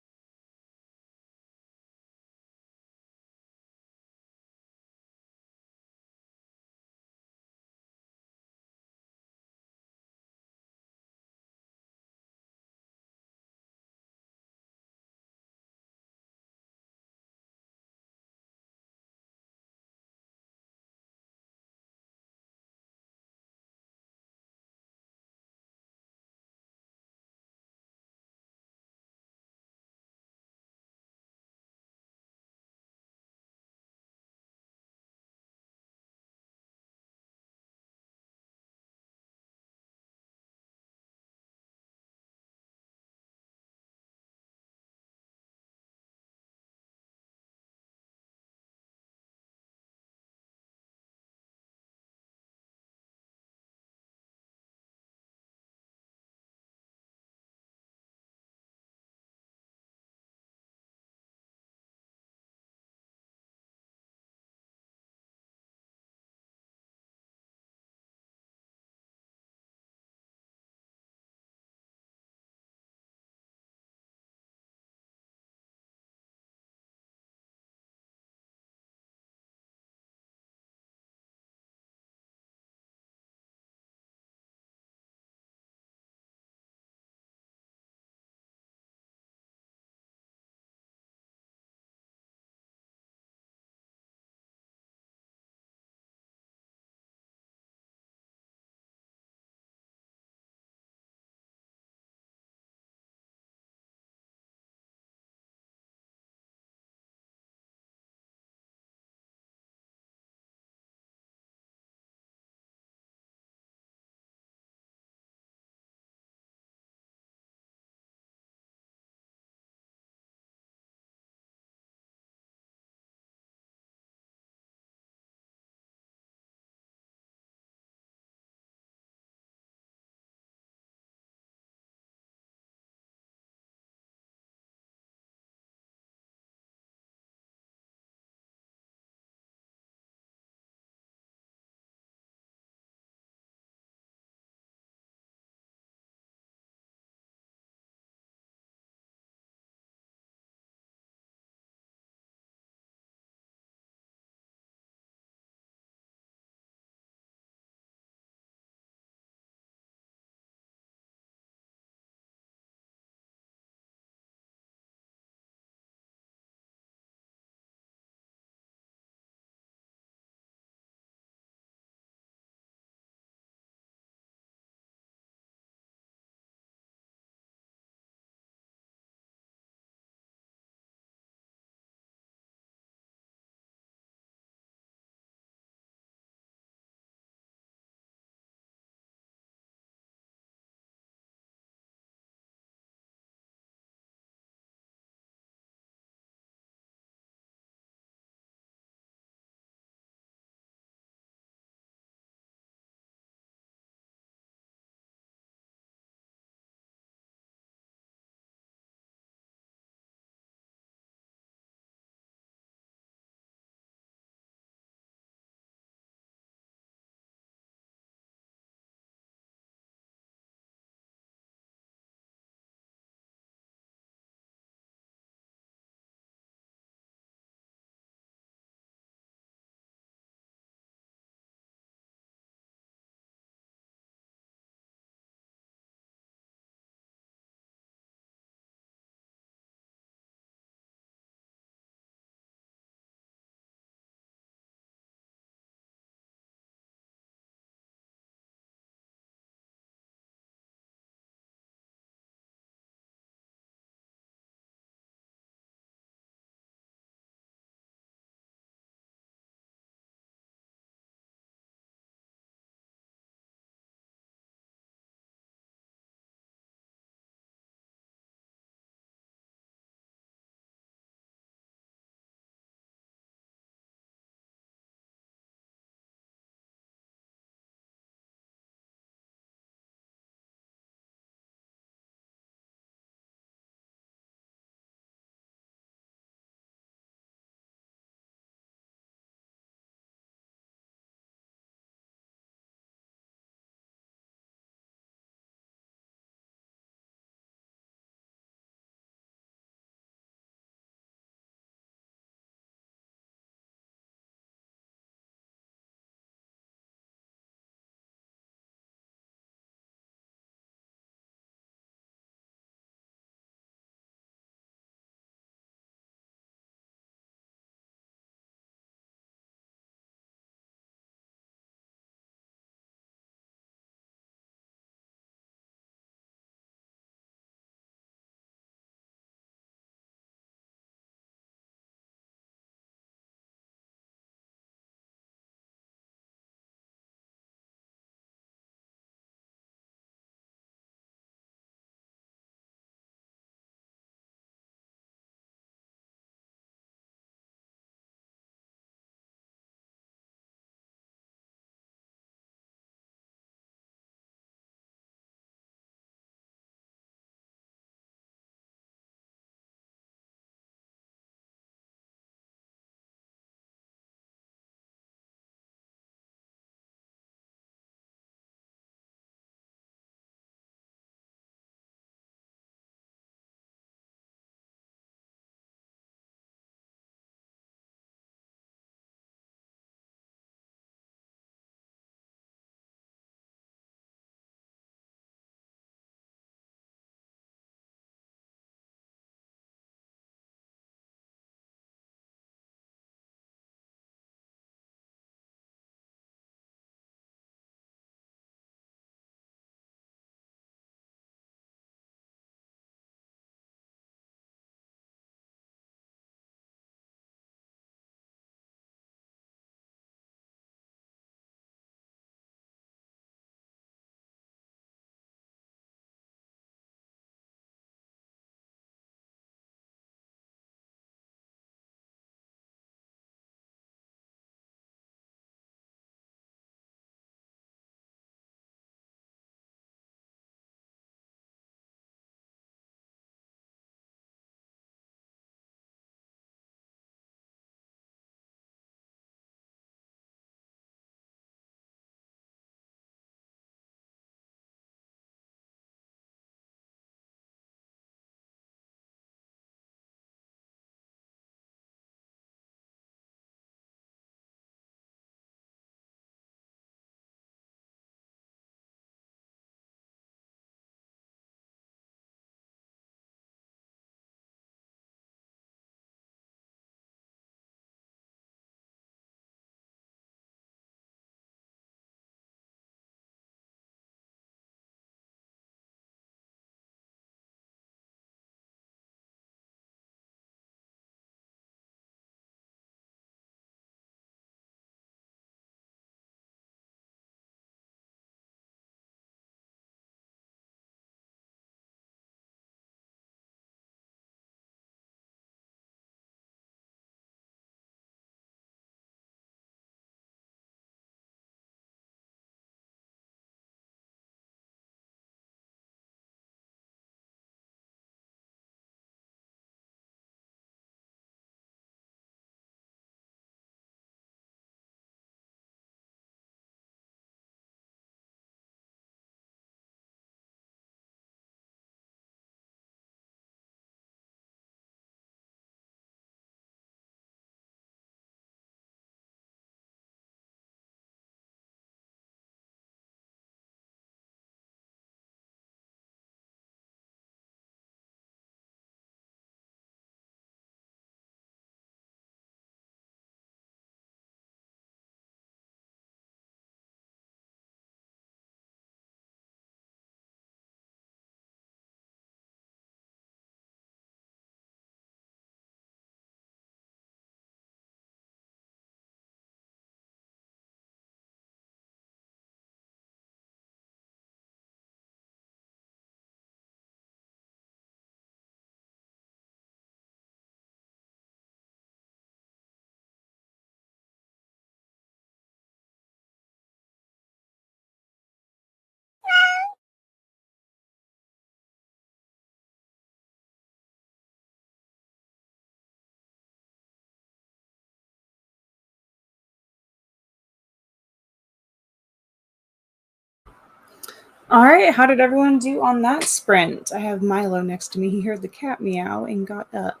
All right, how did everyone do on that sprint? I have Milo next to me. He heard the cat meow and got up.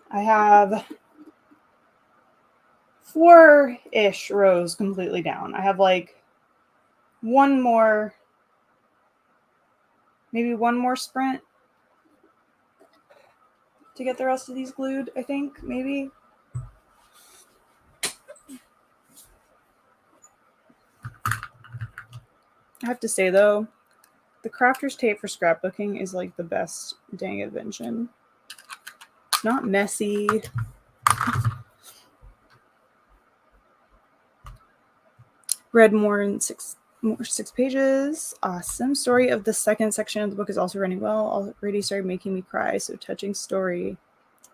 I have 4-ish rows completely down. I have like one more, maybe one more sprint to get the rest of these glued, I think, maybe. I have to say though, the crafter's tape for scrapbooking is like the best dang invention. It's not messy. Read more in six pages. Awesome. Story of the second section of the book is also running well. Already started making me cry. So touching story.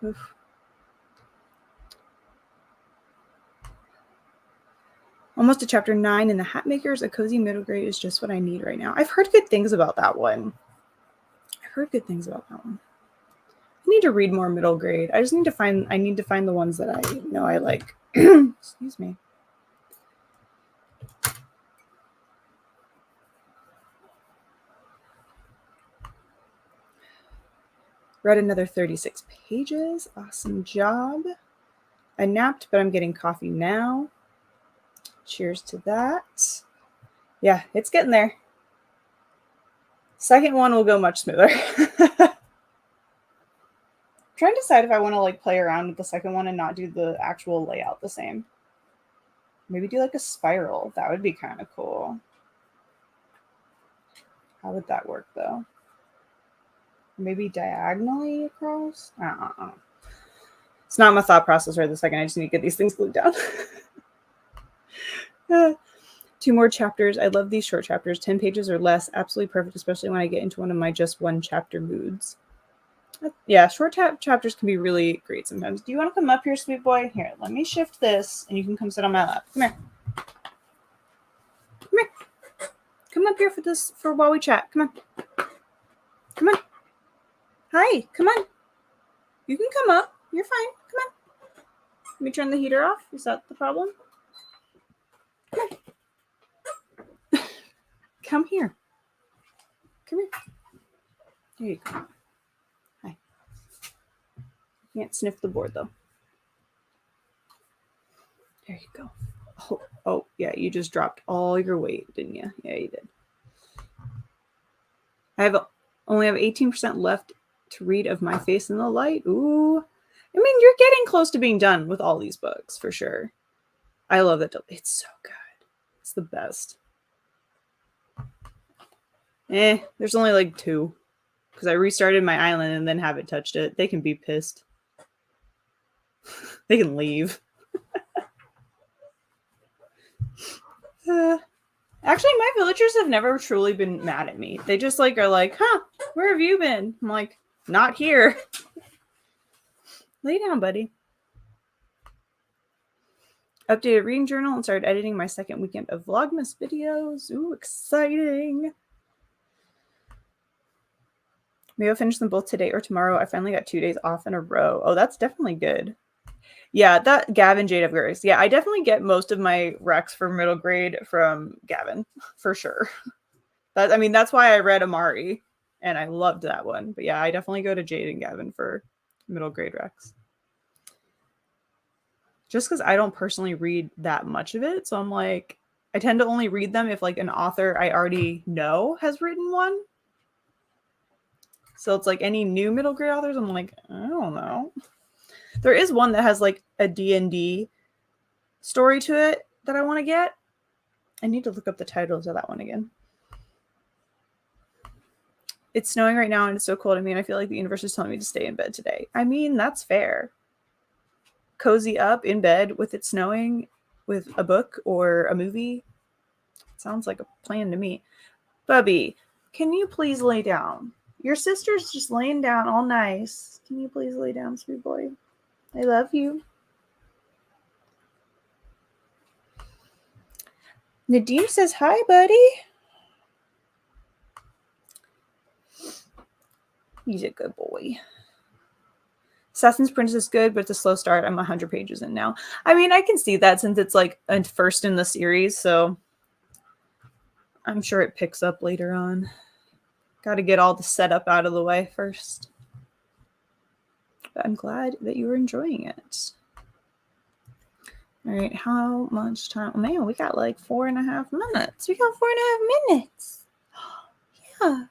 Oof. Almost to chapter 9 in the Hatmakers. A cozy middle grade is just what I need right now. I've heard good things about that one. I need to read more middle grade. I need to find the ones that I know I like. Excuse me. Read another 36 pages. Awesome job. I napped, but I'm getting coffee now. Cheers to that. Yeah, it's getting there. Second one will go much smoother. Trying to decide if I want to like play around with the second one and not do the actual layout the same. Maybe do like a spiral. That would be kind of cool. How would that work though? Maybe diagonally across? It's not my thought process right this second. I just need to get these things glued down. 2 more chapters. I love these short chapters. 10 pages or less. Absolutely perfect, especially when I get into one of my just one chapter moods. Yeah, short chapters can be really great sometimes. Do you want to come up here, sweet boy? Here, let me shift this and you can come sit on my lap. Come here. Come here. Come up here for while we chat. Come on. Come on. Hi, come on. You can come up. You're fine. Come on. Let me turn the heater off. Is that the problem? Come on. Come here. Come here. There you go. Hi. Can't sniff the board though. There you go. Oh, yeah, you just dropped all your weight, didn't you? Yeah, you did. I only have 18% left to read of My Face in the Light. Ooh. I mean, you're getting close to being done with all these books, for sure. I love that. It's so good. It's the best. There's only like 2. Because I restarted my island and then haven't touched it. They can be pissed. They can leave. Actually, my villagers have never truly been mad at me. They just like are like, huh, where have you been? I'm like, not here. Lay down, buddy. Updated reading journal and started editing my second weekend of Vlogmas videos. Ooh, exciting. Maybe I'll finish them both today or tomorrow. I finally got 2 days off in a row. Oh, that's definitely good. Yeah, that Gavin Jade of Grace. Yeah, I definitely get most of my recs for middle grade from Gavin, for sure. That's why I read Amari, and I loved that one. But yeah, I definitely go to Jade and Gavin for middle grade recs. Just because I don't personally read that much of it. So I'm like, I tend to only read them if like an author I already know has written one. So it's like any new middle grade authors, I'm like, I don't know. There is one that has like a D&D story to it that I want to get. I need to look up the titles of that one again. It's snowing right now and it's so cold. I feel like the universe is telling me to stay in bed today. That's fair. Cozy up in bed with it snowing with a book or a movie. Sounds like a plan to me. Bubby, can you please lay down? Your sister's just laying down all nice. Can you please lay down, sweet boy? I love you. Nadim says, hi, buddy. He's a good boy. Assassin's Princess is good, but it's a slow start. I'm 100 pages in now. I can see that since it's like a first in the series, so I'm sure it picks up later on. Got to get all the setup out of the way first. But I'm glad that you were enjoying it. All right, how much time? Oh, man, we got like 4.5 minutes. We got 4.5 minutes. Yeah.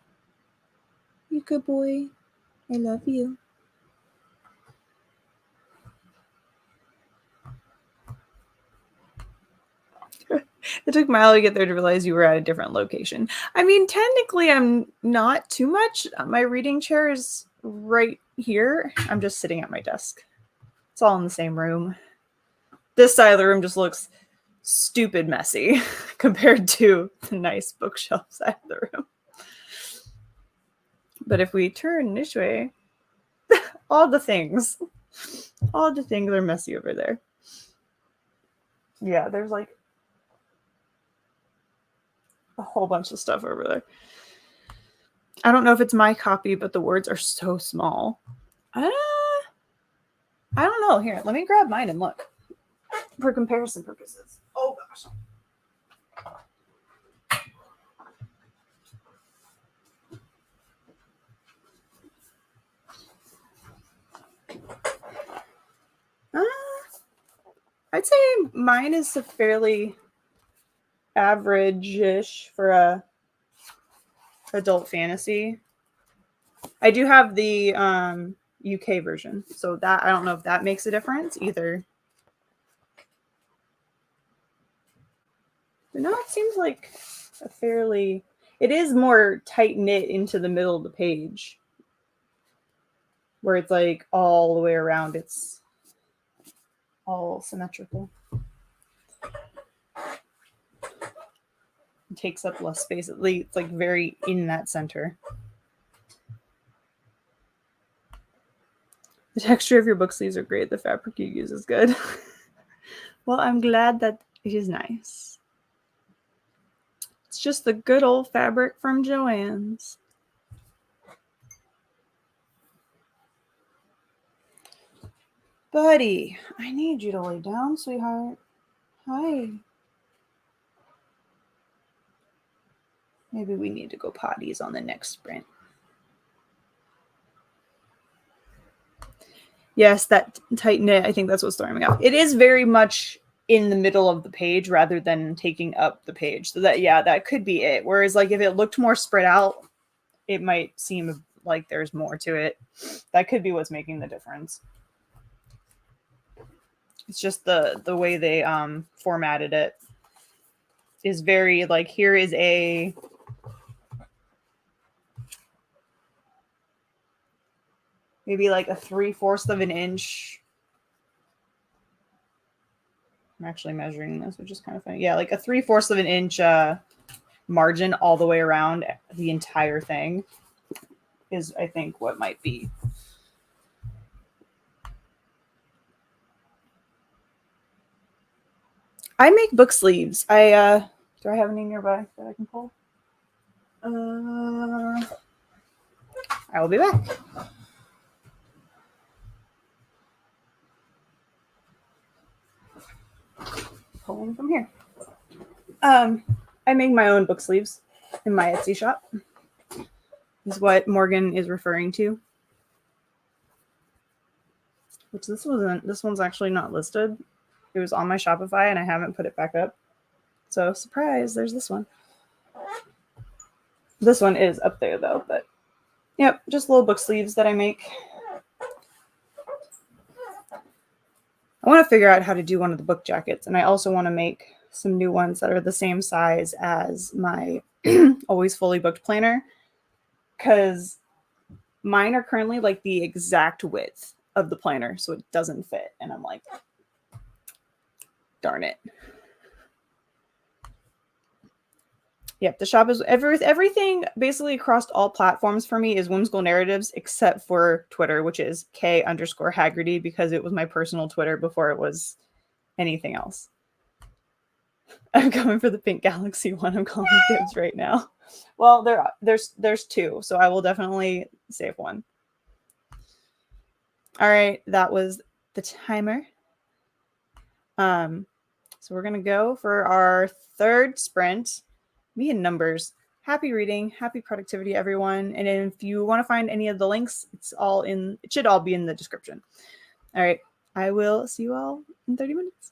You good boy. I love you. It took Milo to get there to realize you were at a different location. I mean, technically, I'm not too much. My reading chair is right here. I'm just sitting at my desk. It's all in the same room. This side of the room just looks stupid messy compared to the nice bookshelf side of the room. But if we turn this way, all the things are messy over there. Yeah, there's like a whole bunch of stuff over there. I don't know if it's my copy, but the words are so small. I don't know. Here, let me grab mine and look for comparison purposes. Oh gosh. I'd say mine is a fairly average-ish for a adult fantasy. I do have the UK version, so that I don't know if that makes a difference either. But no, it seems like a fairly. It is more tight knit into the middle of the page, where it's like all the way around. It's all symmetrical. It takes up less space. It's like very in that center. The texture of your book sleeves are great. The fabric you use is good. Well, I'm glad that it is nice. It's just the good old fabric from Joann's. Buddy, I need you to lay down, sweetheart. Hi. Maybe we need to go potties on the next sprint. Yes, that tight knit, I think that's what's throwing me off. It is very much in the middle of the page rather than taking up the page. So that could be it. Whereas like if it looked more spread out, it might seem like there's more to it. That could be what's making the difference. It's just the way they formatted it is very like, here is a maybe like a 3/4 of an inch. I'm actually measuring this, which is kind of funny. Yeah, like a 3/4 of an inch margin all the way around the entire thing is, I think, what might be. I make book sleeves. Do I have any nearby that I can pull? I will be back. Pulling from here. I make my own book sleeves in my Etsy shop. Is what Morgan is referring to. Which this one's actually not listed. It was on my Shopify and I haven't put it back up. So surprise, there's this one. This one is up there though, but yep, just little book sleeves that I make. I want to figure out how to do one of the book jackets, and I also want to make some new ones that are the same size as my always fully booked planner, because mine are currently like the exact width of the planner, so it doesn't fit, and I'm like, darn it. Yep, the shop is everything basically across all platforms for me is Whimsical Narratives, except for Twitter, which is K_Haggerty, because it was my personal Twitter before it was anything else. I'm going for the Pink Galaxy one. I'm calling dibs right now. Well, there's two, so I will definitely save one. All right, that was the timer. So we're gonna go for our third sprint. Me and numbers. Happy reading, happy productivity, everyone. And if you want to find any of the links, it should all be in the description. All right. I will see you all in 30 minutes.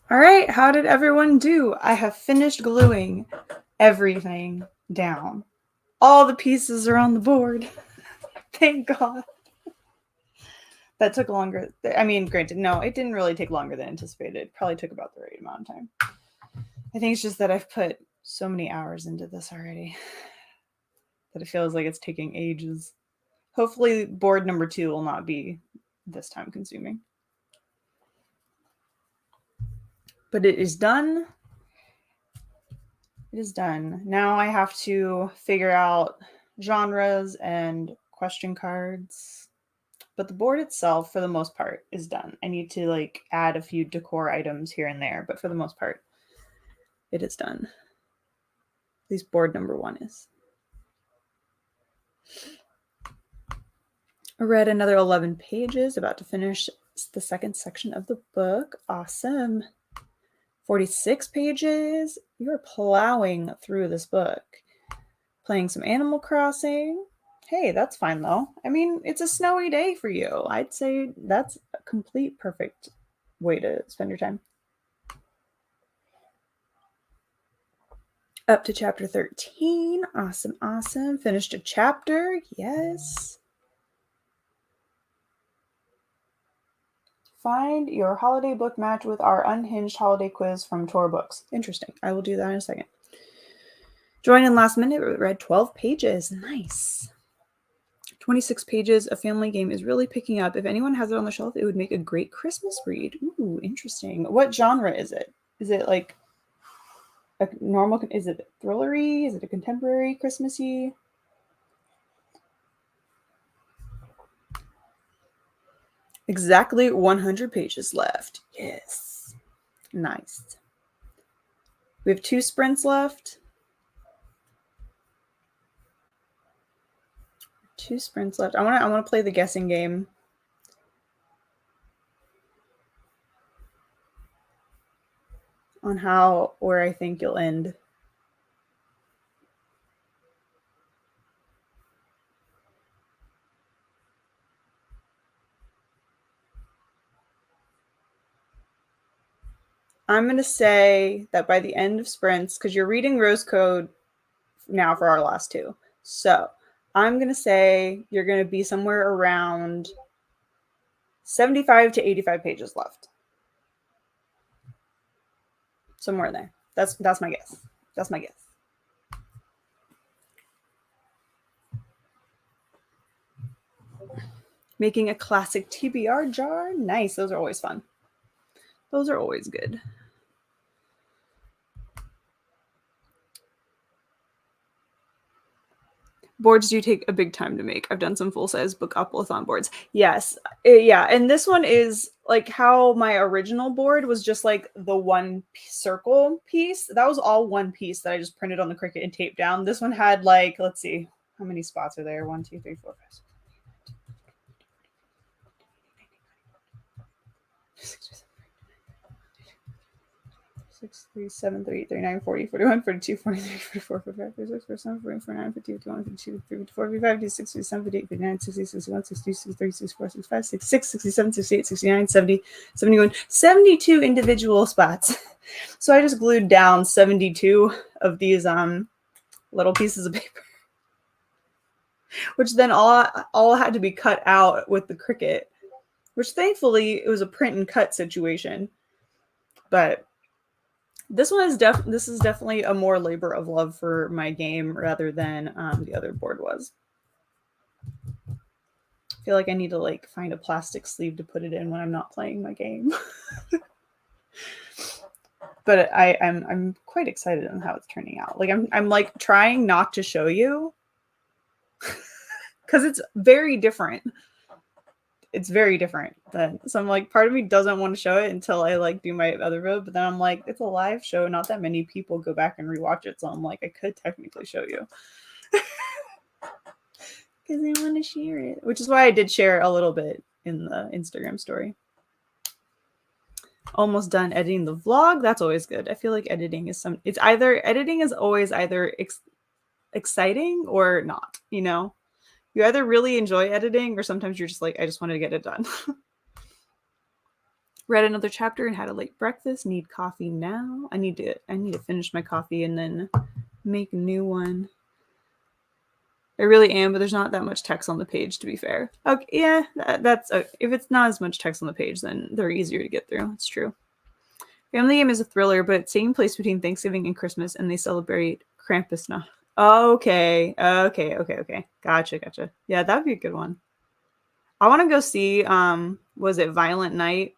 All right, how did everyone do? I have finished gluing everything down. All the pieces are on the board. Thank God. That took longer. I mean, granted, no, it didn't really take longer than anticipated. It probably took about the right amount of time. I think it's just that I've put so many hours into this already that it feels like it's taking ages. Hopefully, board number 2 will not be this time consuming. But it is done. It is done. Now I have to figure out genres and question cards. But the board itself, for the most part, is done. I need to like add a few decor items here and there, but for the most part, it is done. At least board number 1 is. I read another 11 pages, about to finish the second section of the book. Awesome. 46 pages. You're plowing through this book. Playing some Animal Crossing. Hey, that's fine though. I mean, it's a snowy day for you. I'd say that's a complete perfect way to spend your time. Up to chapter 13. Awesome, awesome. Finished a chapter. Yes. Find your holiday book match with our unhinged holiday quiz from Tor Books. Interesting. I will do that in a second. Join in last minute. Read 12 pages. Nice. 26 pages. A family game is really picking up. If anyone has it on the shelf, it would make a great Christmas read. Ooh, interesting. What genre is it? Is it like a normal? Is it thrillery? Is it a contemporary Christmassy? Exactly 100 pages left. Yes. Nice. We have 2 sprints left. 2 sprints left. I want to play the guessing game. On where I think you'll end. I'm going to say that by the end of sprints, because you're reading Rose Code now for our last 2. So I'm going to say you're going to be somewhere around 75 to 85 pages left. Somewhere there. That's my guess. That's my guess. Making a classic TBR jar. Nice. Those are always fun. Those are always good. Boards do take a big time to make. I've done some full-size book uploathon boards. Yes. Yeah. And this one is like how my original board was just like the one circle piece. That was all one piece that I just printed on the Cricut and taped down. This one had like, let's see, how many spots are there? 1, 2, 3, 4, 5, 6, 3, 7, 3, 8, 39, 40, 41, 42, 43, 44, 45, 46, 47, 48, 49, 50, 51, 52, 54, 55, 56, 57, 58, 59, 60, 61, 62, 63, 64, 65, 66, 67, 68, 69, 70, 71, 72 individual spots. So I just glued down 72 of these little pieces of paper, which then all had to be cut out with the Cricut, which thankfully it was a print and cut situation. But this one is this is definitely a more labor of love for my game rather than the other board was. I feel like I need to like find a plastic sleeve to put it in when I'm not playing my game. But I'm quite excited on how it's turning out. Like I'm like trying not to show you because it's very different. It's very different. So I'm like, part of me doesn't want to show it until I like do my other video, but then I'm like, it's a live show. Not that many people go back and rewatch it. So I'm like, I could technically show you. Because I want to share it. Which is why I did share a little bit in the Instagram story. Almost done editing the vlog. That's always good. I feel like editing is editing is always either exciting or not, you know? You either really enjoy editing or sometimes you're just like, I just want to get it done. Read another chapter and had a late breakfast. Need coffee now. I need to finish my coffee and then make a new one. I really am, but there's not that much text on the page, to be fair. Okay, yeah, that's if it's not as much text on the page, then they're easier to get through. It's true. Family Game is a thriller, but taking place between Thanksgiving and Christmas, and they celebrate Krampusnacht. Okay. Gotcha. Yeah, that'd be a good one. I want to go see, was it Violent Night?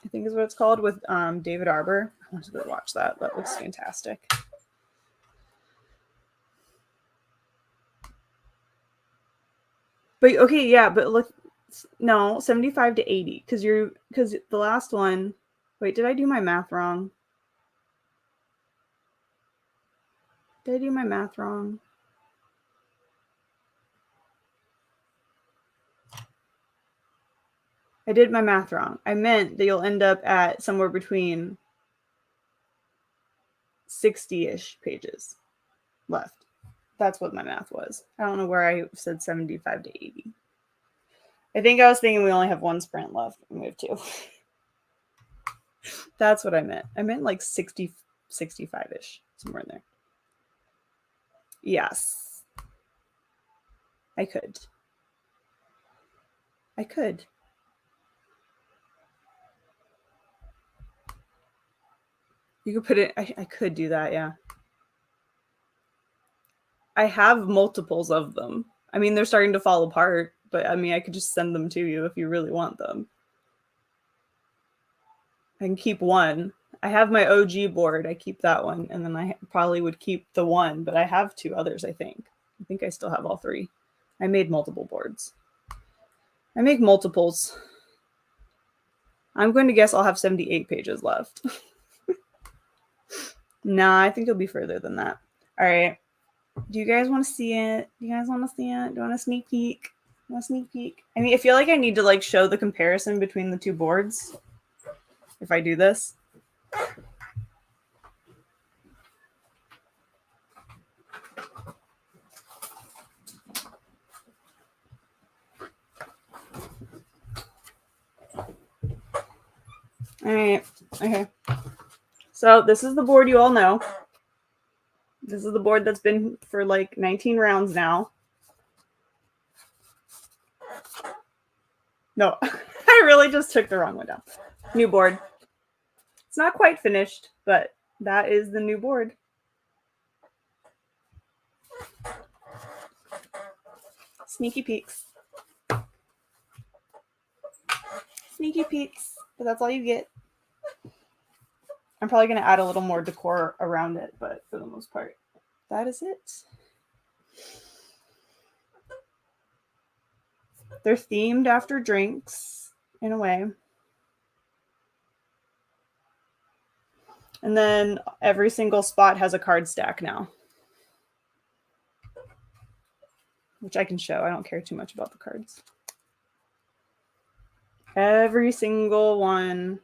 I think is what it's called, with David Arbor. I want to go watch that. That looks fantastic. But okay, yeah, but look, no, 75 to 80, because the last one. Wait, did I do my math wrong? Did I do my math wrong? I did my math wrong. I meant that you'll end up at somewhere between 60-ish pages left. That's what my math was. I don't know where I said 75 to 80. I think I was thinking we only have one sprint left. We have two. That's what I meant. I meant like 60, 65-ish, somewhere in there. Yes. I could. You could put it, I could do that, yeah. I have multiples of them. I mean, they're starting to fall apart, but I mean, I could just send them to you if you really want them. I can keep one. I have my OG board. I keep that one, and then I probably would keep the one, but I have two others, I think. I think I still have all three. I made multiple boards. I make multiples. I'm going to guess I'll have 78 pages left. Nah, I think it'll be further than that. All right. Do you guys want to see it? Do you want a sneak peek? I mean, I feel like I need to like show the comparison between the two boards if I do this. All right. Okay. So this is the board you all know. This is the board that's been for like 19 rounds now. No, I really just took the wrong one down. New board. It's not quite finished, but that is the new board. Sneaky peeks. Sneaky peeks, but that's all you get. I'm probably going to add a little more decor around it, but for the most part, that is it. They're themed after drinks, in a way. And then every single spot has a card stack now, which I can show. I don't care too much about the cards. Every single one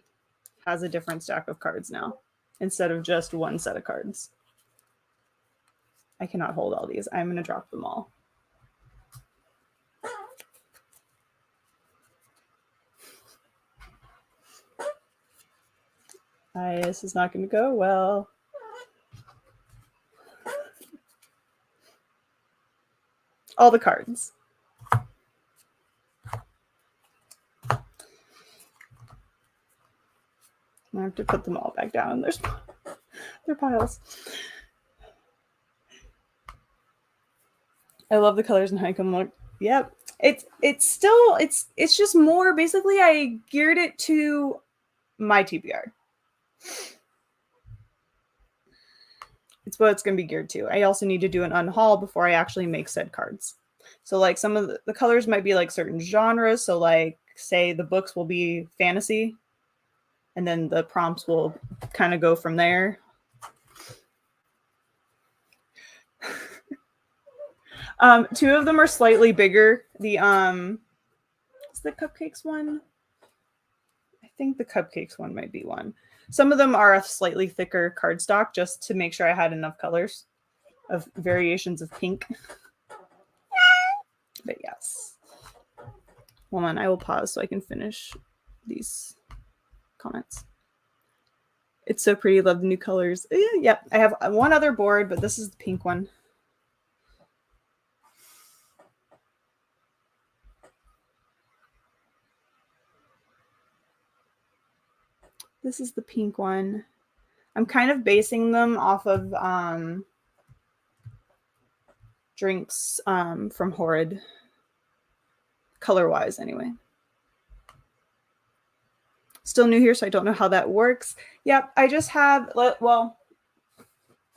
has a different stack of cards now, instead of just one set of cards. I cannot hold all these. I'm going to drop them all. This is not going to go well. All the cards. I have to put them all back down. They're piles. I love the colors and honeycomb look. Yep. It's just more, basically I geared it to my TBR. It's what it's going to be geared to. I also need to do an unhaul before I actually make said cards. So like some of the colors might be like certain genres. So like say the books will be fantasy, and then the prompts will kind of go from there. Two of them are slightly bigger. The is the cupcakes one? I think the cupcakes one might be one. Some of them are a slightly thicker cardstock, just to make sure I had enough colors of variations of pink. But yes. Hold on, I will pause so I can finish these. comments. It's so pretty. Love the new colors. Yep. I have one other board, but this is the pink one. This is the pink one. I'm kind of basing them off of drinks from Horrid. Color-wise, anyway. Still new here, so I don't know how that works. Yep, I just have, well,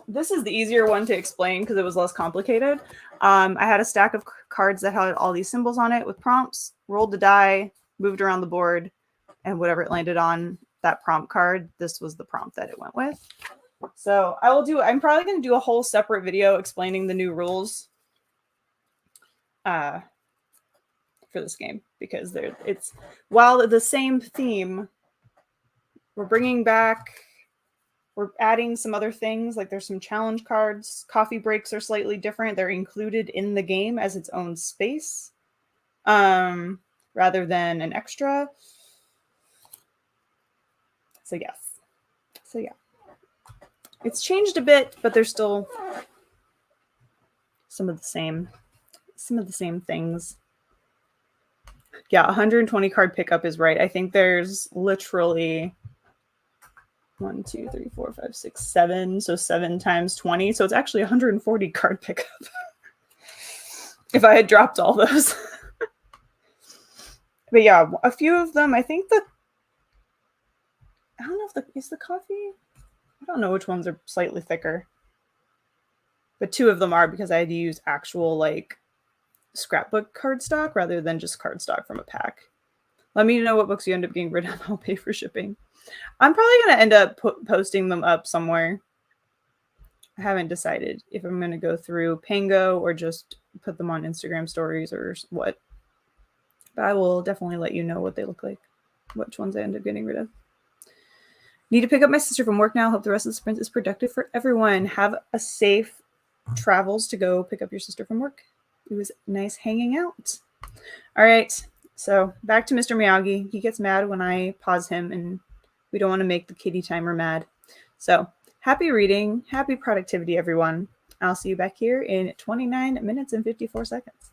this is the easier one to explain because it was less complicated. I had a stack of cards that had all these symbols on it with prompts, rolled the die, moved around the board, and whatever it landed on, that prompt card, this was the prompt that it went with. So I'm probably going to do a whole separate video explaining the new rules for this game, because it's, while the same theme, we're adding some other things. Like there's some challenge cards. Coffee breaks are slightly different. They're included in the game as its own space, rather than an extra. So yeah, it's changed a bit, but there's still some of the same things. Yeah, 120 card pickup is right. I think there's literally 1, 2, 3, 4, 5, 6, 7. So 7 times 20. So it's actually 140 card pickup. If I had dropped all those. But yeah, a few of them, I think I don't know if is the coffee? I don't know which ones are slightly thicker. But 2 of them are, because I had to use actual like scrapbook cardstock rather than just cardstock from a pack. Let me know what books you end up getting rid of. I'll pay for shipping. I'm probably going to end up posting them up somewhere. I haven't decided if I'm going to go through Pango or just put them on Instagram stories or what. But I will definitely let you know what they look like, which ones I end up getting rid of. Need to pick up my sister from work now. Hope the rest of the sprint is productive for everyone. Have a safe travels to go pick up your sister from work. It was nice hanging out. All right. So back to Mr. Miyagi. He gets mad when I pause him, and we don't want to make the kitty timer mad. So happy reading. Happy productivity, everyone. I'll see you back here in 29 minutes and 54 seconds.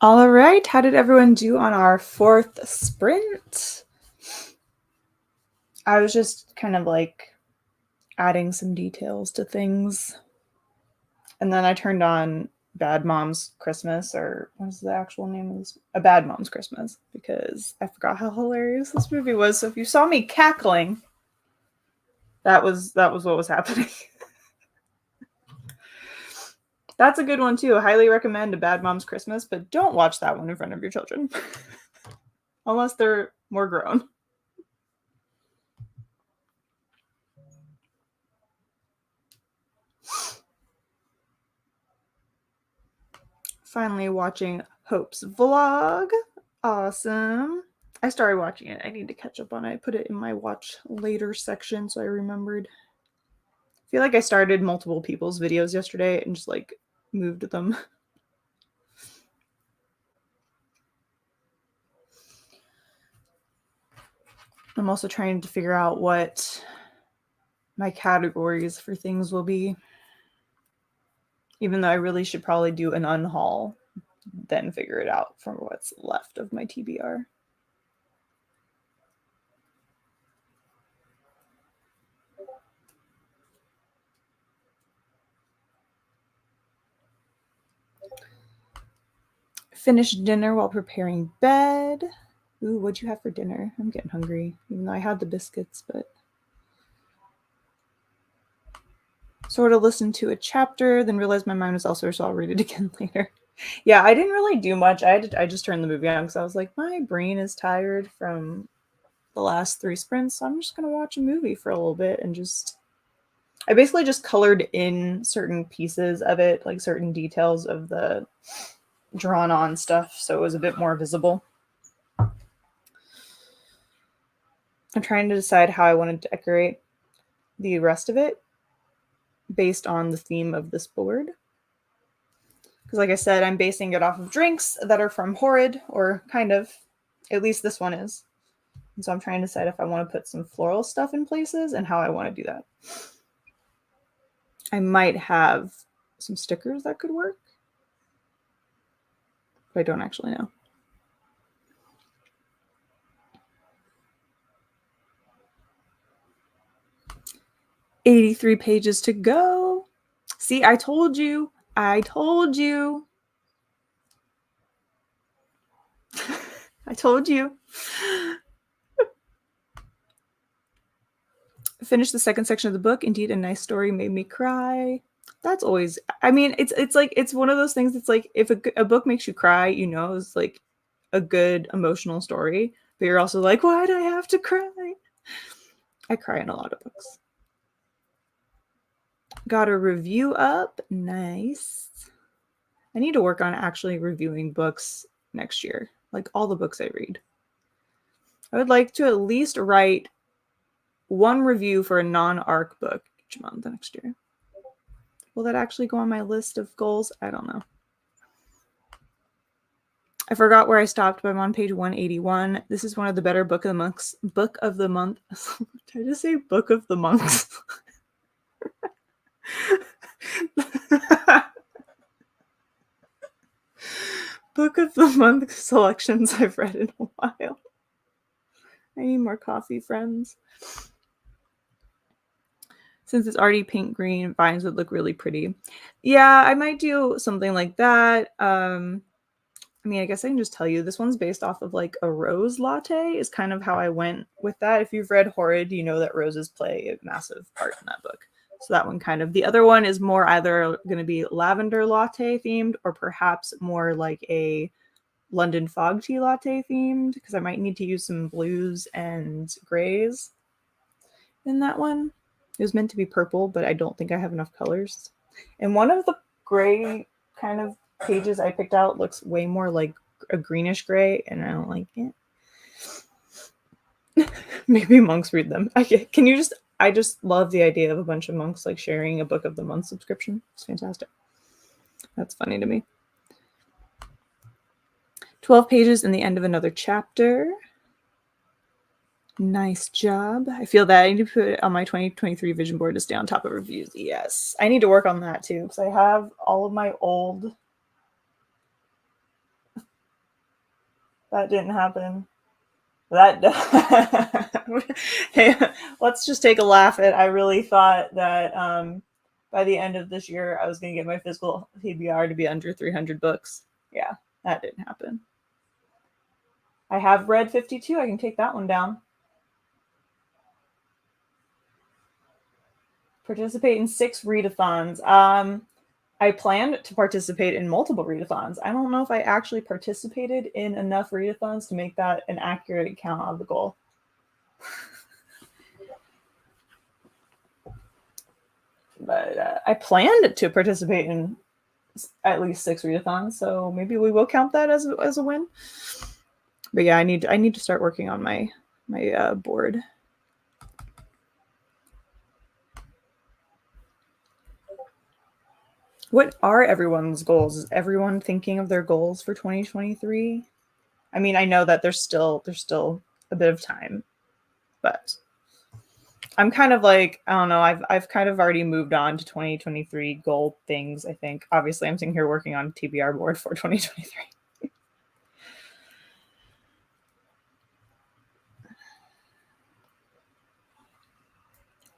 All right, how did everyone do on our 4th sprint? I was just kind of like adding some details to things. And then I turned on Bad Mom's Christmas, or what is the actual name of this? A Bad Mom's Christmas, because I forgot how hilarious this movie was. So if you saw me cackling, that was what was happening. That's a good one too. I highly recommend A Bad Mom's Christmas, but don't watch that one in front of your children. Unless they're more grown. Finally watching Hope's vlog. Awesome. I started watching it. I need to catch up on it. I put it in my watch later section so I remembered. I feel like I started multiple people's videos yesterday and just like moved them. I'm also trying to figure out what my categories for things will be. Even though I really should probably do an unhaul, then figure it out from what's left of my TBR. Finished dinner while preparing bed. Ooh, what'd you have for dinner? I'm getting hungry, even though I had the biscuits, but sort of listened to a chapter, then realized my mind was elsewhere, so I'll read it again later. Yeah, I didn't really do much. I just turned the movie on because I was like, my brain is tired from the last 3 sprints, so I'm just gonna watch a movie for a little bit and just. I basically just colored in certain pieces of it, like certain details of the drawn on stuff, so it was a bit more visible. I'm trying to decide how I want to decorate the rest of it based on the theme of this board. Because like I said, I'm basing it off of drinks that are from Horrid, or kind of, at least this one is. And so I'm trying to decide if I want to put some floral stuff in places and how I want to do that. I might have some stickers that could work, but I don't actually know. $83 pages to go. See, I told you. I told you. I told you. Finished the 2nd section of the book. Indeed, a nice story made me cry. That's always, I mean, it's like, it's one of those things that's like, if a book makes you cry, you know, it's like a good emotional story, but you're also like, why'd I have to cry? I cry in a lot of books. Got a review up. Nice. I need to work on actually reviewing books next year, like all the books I read. I would like to at least write 1 review for a non-ARC book each month next year. Will that actually go on my list of goals? I don't know. I forgot where I stopped, but I'm on page 181. This is one of the better book of the months. Book of the month. Did I just say book of the months? Book of the month selections I've read in a while. I need more coffee, friends. Since it's already pink green, vines would look really pretty. Yeah, I might do something like that. I mean, I guess I can just tell you this one's based off of like a rose latte is kind of how I went with that. If you've read Horrid, you know that roses play a massive part in that book. So that one kind of, the other one is more either going to be lavender latte themed or perhaps more like a London fog tea latte themed, because I might need to use some blues and grays in that one. It was meant to be purple, but I don't think I have enough colors. And one of the gray kind of pages I picked out looks way more like a greenish gray, and I don't like it. Maybe monks read them. I just love the idea of a bunch of monks like sharing a book of the month subscription. It's fantastic. That's funny to me. 12 pages in the end of another chapter. Nice job. I feel that I need to put it on my 2023 vision board to stay on top of reviews. Yes. I need to work on that too, because I have all of my old That didn't happen. That hey, let's just take a laugh at. I really thought that by the end of this year, I was going to get my physical TBR to be under 300 books. Yeah, that didn't happen. I have read 52. I can take that one down. Participate in 6 readathons. I planned to participate in multiple readathons. I don't know if I actually participated in enough readathons to make that an accurate count of the goal. But I planned to participate in at least 6 readathons, so maybe we will count that as a win. But yeah, I need to start working on my board. What are everyone's goals? Is everyone thinking of their goals for 2023? I mean, I know that there's still a bit of time, but I'm kind of like, I don't know, I've kind of already moved on to 2023 goal things, I think. Obviously, I'm sitting here working on a TBR board for 2023.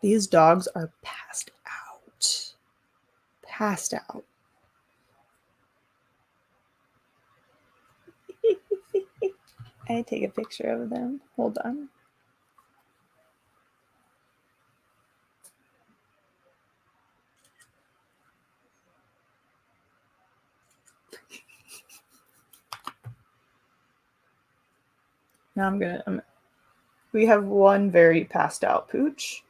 These dogs are passed out. Passed out. I take a picture of them. Hold on. Now we have one very passed out pooch.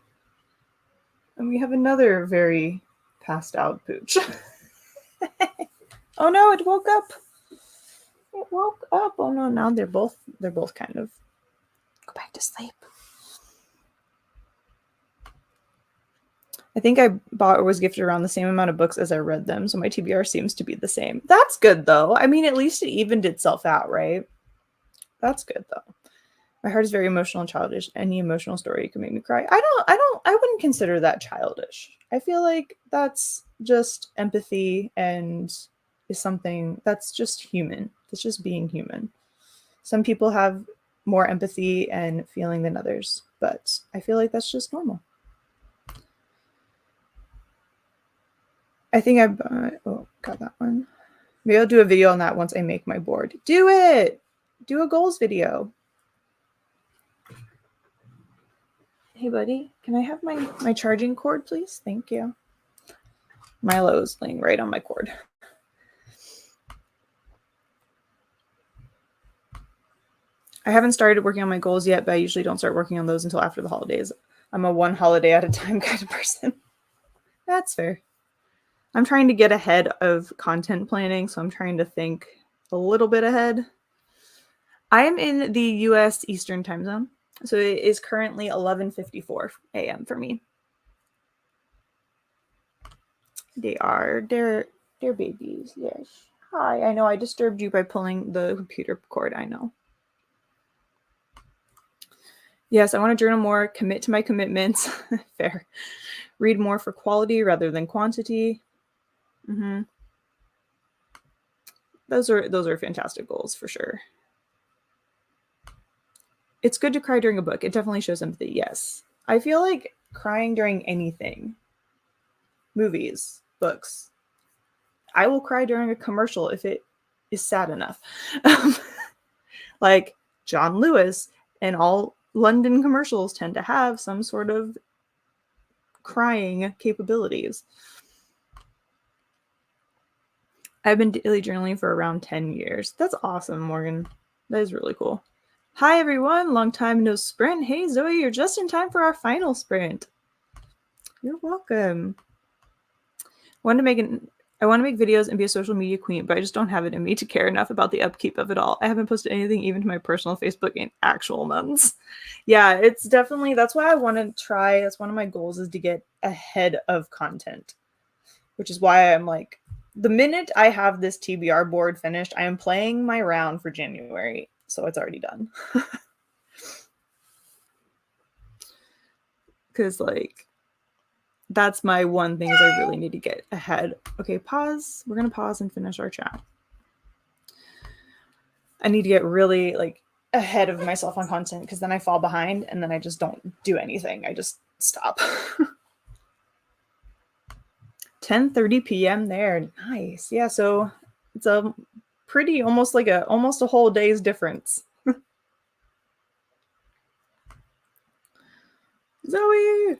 And we have another very passed out pooch. Oh no, it woke up. It woke up. Oh no, now they're both kind of go back to sleep. I think I bought or was gifted around the same amount of books as I read them, so my TBR seems to be the same. That's good though. I mean, at least it evened itself out, right? That's good though. My heart is very emotional and childish. Any emotional story can make me cry. I wouldn't consider that childish. I feel like that's just empathy and is something that's just human. It's just being human. Some people have more empathy and feeling than others, but I feel like that's just normal. I think got that one. Maybe I'll do a video on that once I make my board. Do it! Do a goals video. Hey, buddy, can I have my charging cord, please? Thank you. Milo's laying right on my cord. I haven't started working on my goals yet, but I usually don't start working on those until after the holidays. I'm a one holiday at a time kind of person. That's fair. I'm trying to get ahead of content planning, so I'm trying to think a little bit ahead. I am in the US Eastern time zone, so it is currently 11:54 a.m. for me. They're babies, yes. Hi, I know I disturbed you by pulling the computer cord, I know. Yes, I want to journal more, commit to my commitments. Fair. Read more for quality rather than quantity. Mm-hmm. Those are fantastic goals for sure. It's good to cry during a book. It definitely shows empathy. Yes. I feel like crying during anything, movies, books. I will cry during a commercial if it is sad enough. Like John Lewis and all London commercials tend to have some sort of crying capabilities. I've been daily journaling for around 10 years. That's awesome, Morgan. That is really cool. Hi, everyone. Long time no sprint. Hey, Zoe, you're just in time for our final sprint. You're welcome. I want to make videos and be a social media queen, but I just don't have it in me to care enough about the upkeep of it all. I haven't posted anything even to my personal Facebook in actual months. Yeah, it's definitely, that's why I want to try. That's one of my goals, is to get ahead of content, which is why I'm like, the minute I have this TBR board finished, I am playing my round for January. So it's already done. Because like, that's my one thing, is I really need to get ahead. Okay, pause. We're going to pause and finish our chat. I need to get really like ahead of myself on content because then I fall behind and then I just don't do anything. I just stop. 10:30 p.m. there. Nice. Yeah, so it's a pretty almost a whole day's difference. Zoe!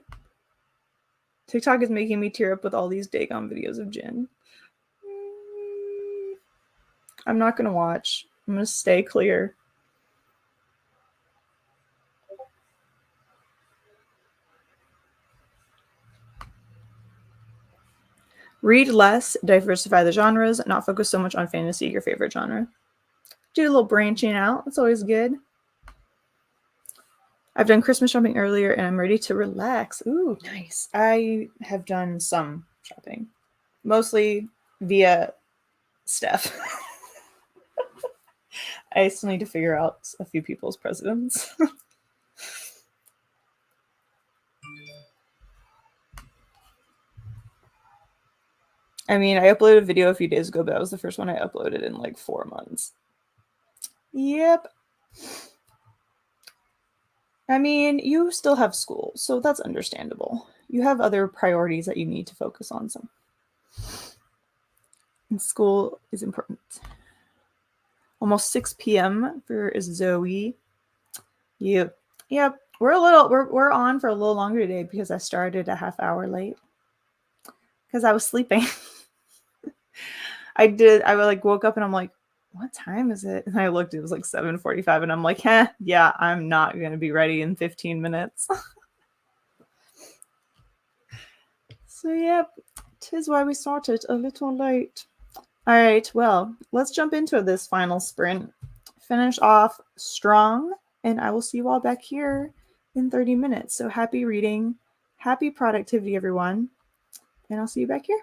TikTok is making me tear up with all these Dagon videos of Jin. I'm not gonna watch. I'm gonna stay clear. Read less, diversify the genres, not focus so much on fantasy, your favorite genre. Do a little branching out. That's always good. I've done Christmas shopping earlier and I'm ready to relax. Ooh, nice. I have done some shopping, mostly via Steph. I still need to figure out a few people's presidents. I mean, I uploaded a video a few days ago, but that was the first one I uploaded in like 4 months. Yep. I mean, you still have school, so that's understandable. You have other priorities that you need to focus on. Some. And school is important. Almost 6 p.m. for Zoe. Yep. We're on for a little longer today because I started a half hour late because I was sleeping. I woke up and I'm like, what time is it? And I looked, it was like 7:45 and I'm like, yeah, I'm not going to be ready in 15 minutes. So, yep, 'tis why we started a little late. All right, well, let's jump into this final sprint. Finish off strong, and I will see you all back here in 30 minutes. So happy reading, happy productivity, everyone, and I'll see you back here.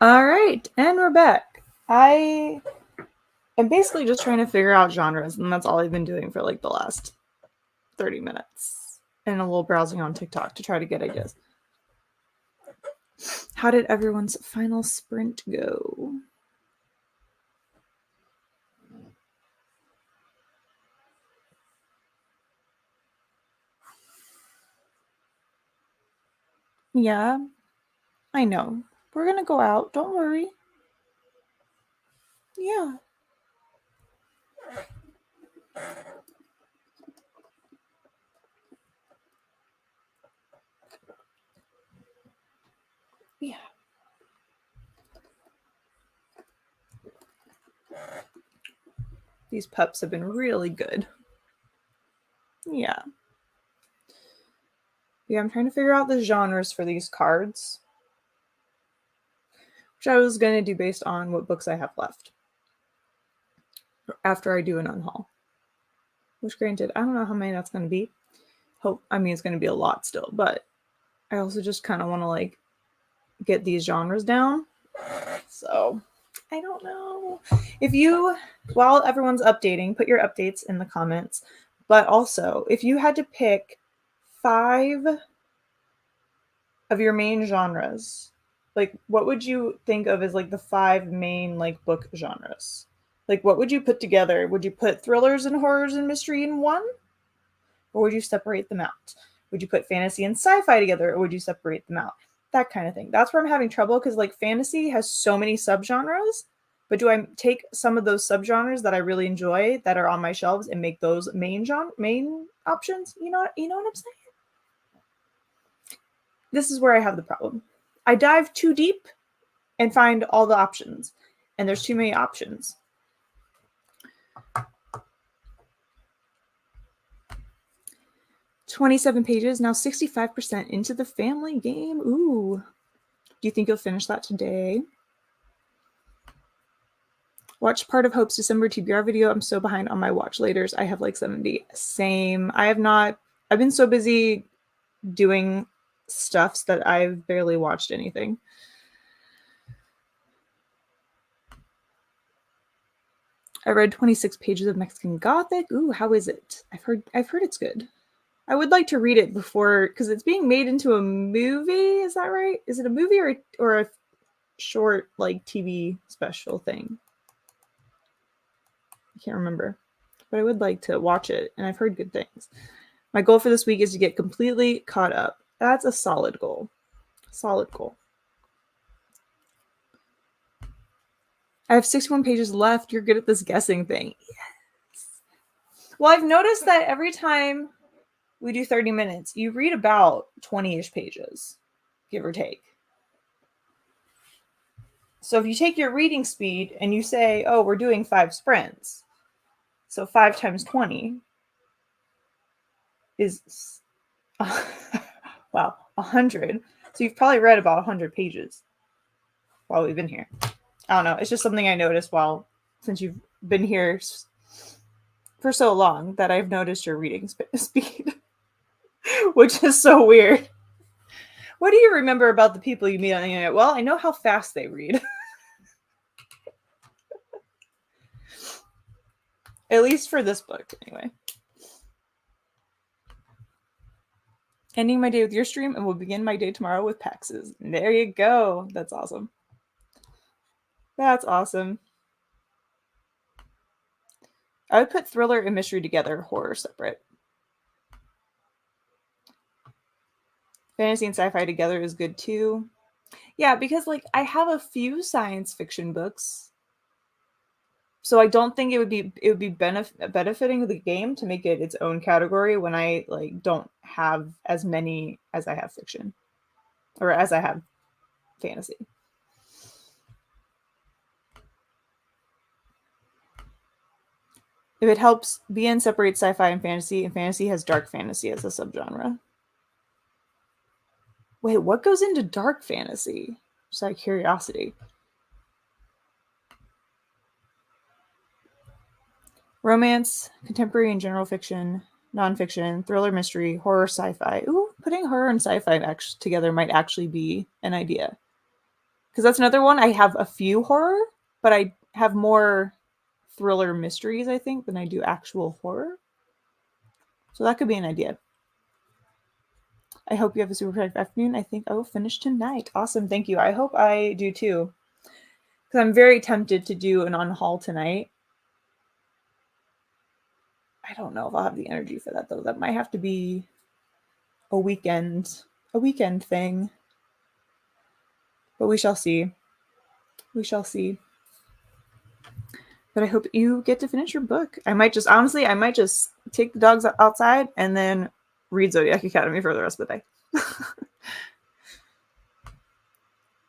All right, and we're back. I am basically just trying to figure out genres, and that's all I've been doing for like the last 30 minutes. And a little browsing on TikTok to try to get ideas. How did everyone's final sprint go? Yeah, I know. We're gonna go out. Don't worry. Yeah. Yeah. These pups have been really good. Yeah. Yeah, I'm trying to figure out the genres for these cards, which I was going to do based on what books I have left after I do an unhaul. Which, granted, I don't know how many that's going to be. It's going to be a lot still, but I also just kind of want to like get these genres down. So I don't know. If you, while everyone's updating, put your updates in the comments. But also, if you had to pick 5 of your main genres, like what would you think of as like the 5 main like book genres? Like what would you put together? Would you put thrillers and horrors and mystery in one? Or would you separate them out? Would you put fantasy and sci-fi together, or would you separate them out? That kind of thing. That's where I'm having trouble because like fantasy has so many subgenres. But do I take some of those subgenres that I really enjoy that are on my shelves and make those main options? You know what I'm saying? This is where I have the problem. I dive too deep and find all the options, and there's too many options. "27 pages, now 65% into the family game. Ooh. Do you think you'll finish that today? Watch part of Hope's December TBR video. I'm so behind on my watch laters. I have like 70. Same. I've been so busy doing stuffs that I've barely watched anything. I read 26 pages of Mexican Gothic. Ooh, how is it? I've heard it's good. I would like to read it before, because it's being made into a movie. Is that right? Is it a movie or a short like TV special thing? I can't remember, but I would like to watch it, and I've heard good things. My goal for this week is to get completely caught up. That's a solid goal. Solid goal. I have 61 pages left. You're good at this guessing thing. Yes. Well, I've noticed that every time we do 30 minutes, you read about 20-ish pages, give or take. So if you take your reading speed and you say, oh, we're doing 5 sprints, so 5 times 20 is, wow, 100. So you've probably read about 100 pages while we've been here. I don't know. It's just something I noticed since you've been here for so long that I've noticed your reading speed, which is so weird. What do you remember about the people you meet on the internet? Well, I know how fast they read. At least for this book, anyway. Ending my day with your stream, and we'll begin my day tomorrow with Pax's. There you go. That's awesome. That's awesome. I would put thriller and mystery together, horror separate. Fantasy and sci-fi together is good too. Yeah, because like I have a few science fiction books, so I don't think it would be benefiting the game to make it its own category when I like don't have as many as I have fiction, or as I have fantasy. If it helps, BN separates sci-fi and fantasy has dark fantasy as a subgenre. Wait, what goes into dark fantasy? Just out of curiosity. Romance, contemporary and general fiction, nonfiction, thriller, mystery, horror, sci-fi. Ooh, putting horror and sci-fi together might actually be an idea. Because that's another one. I have a few horror, but I have more thriller mysteries, I think, than I do actual horror. So that could be an idea. I hope you have a super productive afternoon. I think I will finish tonight. Awesome. Thank you. I hope I do too. Because I'm very tempted to do an on-haul tonight. I don't know if I'll have the energy for that, though. That might have to be a weekend thing. But we shall see. We shall see. But I hope you get to finish your book. I might just take the dogs outside and then read Zodiac Academy for the rest of the day.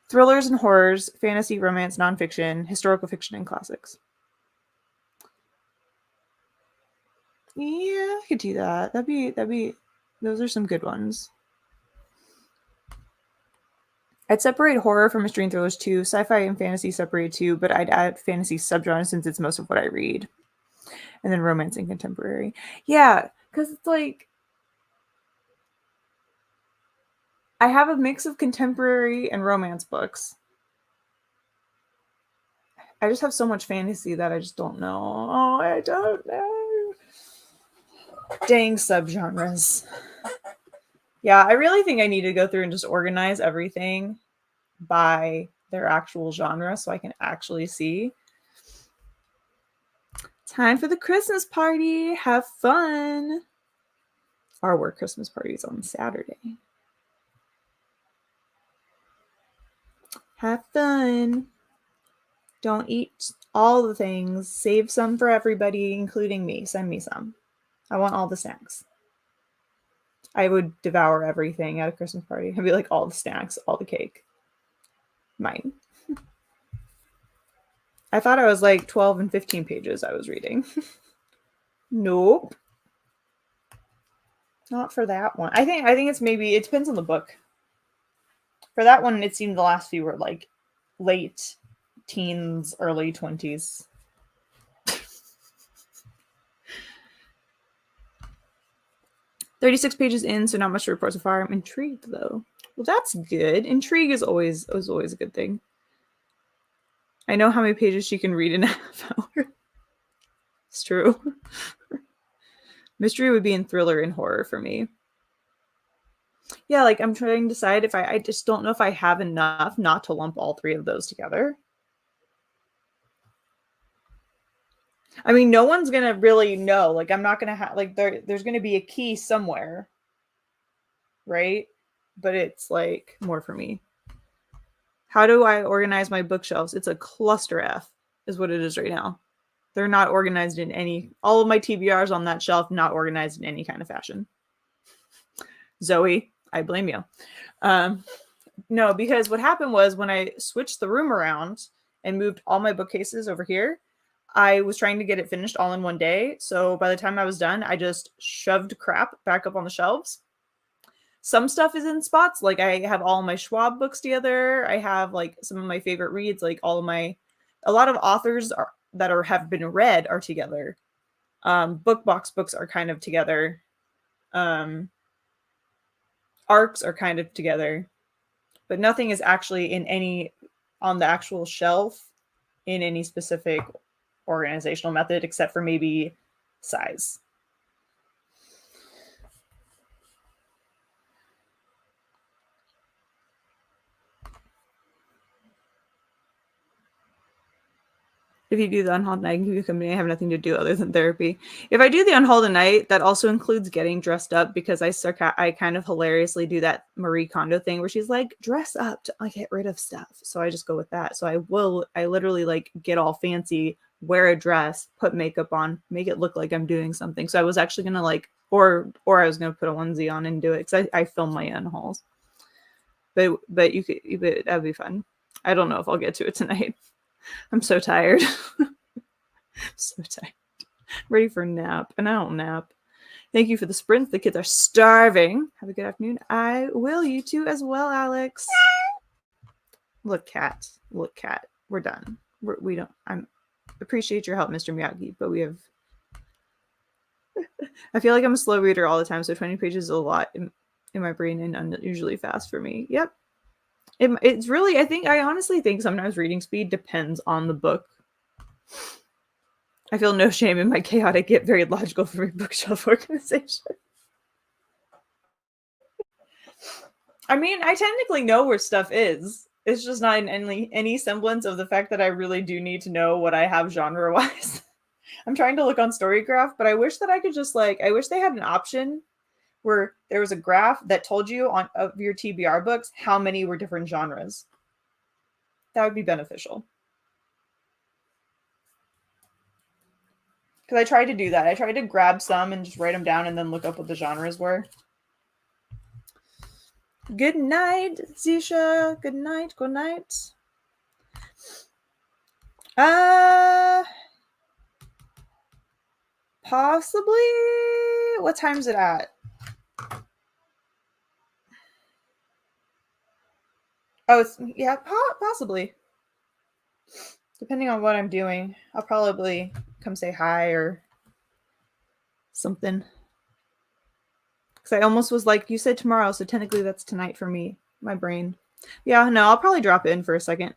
Thrillers and horrors, fantasy, romance, nonfiction, historical fiction, and classics. Yeah, I could do that. That'd be. Those are some good ones. I'd separate horror from mystery and thrillers too. Sci-fi and fantasy separate too, but I'd add fantasy subgenre since it's most of what I read. And then romance and contemporary. Yeah, because it's like I have a mix of contemporary and romance books. I just have so much fantasy that I just don't know. Oh, I don't know. Dang subgenres. Yeah, I really think I need to go through and just organize everything by their actual genre so I can actually see. Time for the Christmas party. Have fun. Our work Christmas party is on Saturday. Have fun. Don't eat all the things. Save some for everybody, including me. Send me some. I want all the snacks. I would devour everything at a Christmas party. I'd be like all the snacks, all the cake. Mine. I thought I was like 12 and 15 pages I was reading. Nope. Not for that one. I think it's maybe, it depends on the book. For that one, it seemed the last few were like late teens, early 20s. 36 pages in, so not much to report so far. I'm intrigued though. Well, that's good. Intrigue is always a good thing. I know how many pages she can read in a half hour. It's true. Mystery would be in thriller and horror for me. Yeah, like I'm trying to decide if I just don't know if I have enough not to lump all three of those together. I mean, no one's going to really know. Like, I'm not going to have, like, there's going to be a key somewhere, right? But it's, like, more for me. How do I organize my bookshelves? It's a cluster F, is what it is right now. They're not organized in any, all of my TBRs on that shelf, not organized in any kind of fashion. Zoe, I blame you. No, because what happened was when I switched the room around and moved all my bookcases over here, I was trying to get it finished all in one day. So by the time I was done, I just shoved crap back up on the shelves. Some stuff is in spots. Like I have all my Schwab books together. I have like some of my favorite reads, like a lot of authors have been read are together. Book box books are kind of together. Arcs are kind of together, but nothing is actually on the actual shelf in any specific organizational method, except for maybe size. If you do the unhauled night, I can give you company. I have nothing to do other than therapy. If I do the unhauled night, that also includes getting dressed up because I kind of hilariously do that Marie Kondo thing where she's like, dress up to like get rid of stuff. So I just go with that. So I literally like get all fancy, wear a dress, put makeup on, make it look like I'm doing something. So I was actually gonna like, or I was gonna put a onesie on and do it because I film my unhauls. But that'd be fun. I don't know if I'll get to it tonight. I'm so tired. So tired. Ready for a nap. And I don't nap. Thank you for the sprints. The kids are starving. Have a good afternoon. I will. You too as well, Alex. Look, cat. Look, cat. We're done. We don't. I appreciate your help, Mr. Miyagi, but we have. I feel like I'm a slow reader all the time, so 20 pages is a lot in my brain and unusually fast for me. Yep. It's really, I honestly think sometimes reading speed depends on the book. I feel no shame in my chaotic yet very logical bookshelf organization. I mean, I technically know where stuff is. It's just not in any semblance of the fact that I really do need to know what I have genre-wise. I'm trying to look on Storygraph, but I wish that I could just I wish they had an option where there was a graph that told you on of your TBR books how many were different genres. That would be beneficial. Because I tried to do that. I tried to grab some and just write them down and then look up what the genres were. Good night, Zisha. Good night. Good night. Possibly. What time's it at? Oh, it's yeah, possibly. Depending on what I'm doing, I'll probably come say hi or something. Because I almost was like, you said tomorrow, so technically that's tonight for me. My brain. Yeah, no, I'll probably drop in for a second.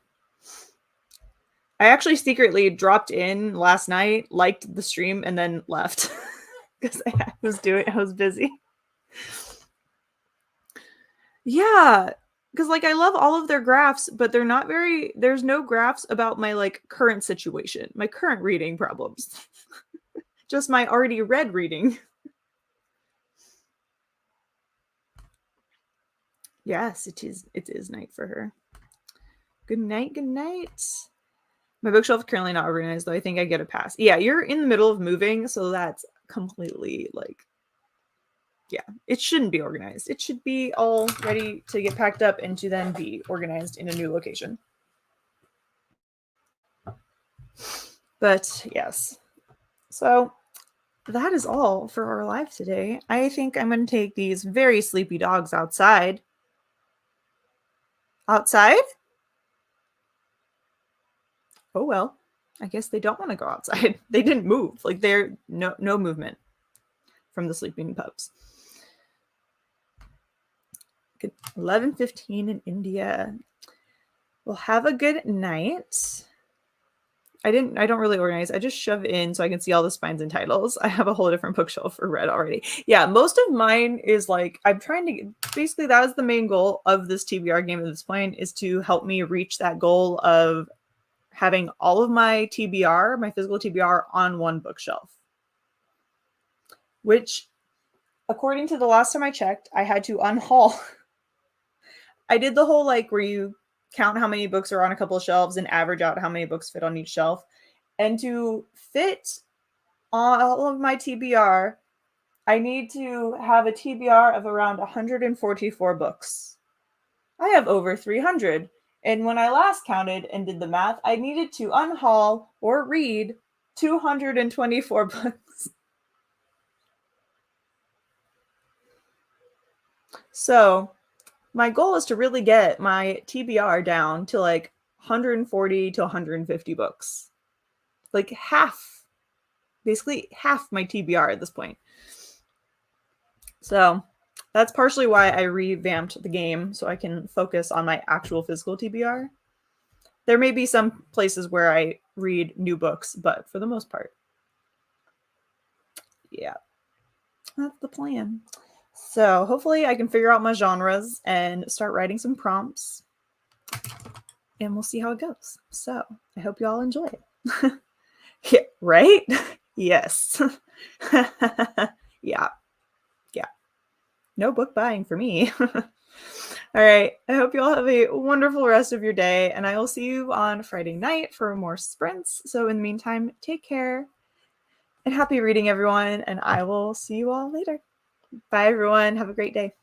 I actually secretly dropped in last night, liked the stream, and then left because I was busy. Yeah, because I love all of their graphs, but they're not very. There's no graphs about my current situation, my current reading problems, just my already read reading. Yes, it is. It is night for her. Good night. Good night. My bookshelf is currently not organized, though. I think I get a pass. Yeah, you're in the middle of moving, so that's completely yeah, it shouldn't be organized. It should be all ready to get packed up and to then be organized in a new location. But yes, so that is all for our live today. I think I'm going to take these very sleepy dogs outside. Outside? Oh well. I guess they don't want to go outside. They didn't move. They're no movement from the sleeping pups. 11:15 in India. Well, have a good night. I don't really organize. I just shove in so I can see all the spines and titles. I have a whole different bookshelf for red already. Yeah, most of mine is I'm trying to basically that was the main goal of this TBR game at this point is to help me reach that goal of having all of my TBR, my physical TBR on one bookshelf. Which according to the last time I checked, I had to unhaul. I did the whole where you count how many books are on a couple of shelves and average out how many books fit on each shelf. And to fit all of my TBR, I need to have a TBR of around 144 books. I have over 300. And when I last counted and did the math, I needed to unhaul or read 224 books. So my goal is to really get my TBR down to 140 to 150 books. Basically half my TBR at this point. So that's partially why I revamped the game so I can focus on my actual physical TBR. There may be some places where I read new books, but for the most part, yeah, that's the plan. So hopefully I can figure out my genres and start writing some prompts and we'll see how it goes. So I hope you all enjoy it. Yeah, right? Yes. Yeah. No book buying for me. All right. I hope you all have a wonderful rest of your day, and I will see you on Friday night for more sprints. So in the meantime, take care and happy reading, everyone, and I will see you all later. Bye, everyone. Have a great day.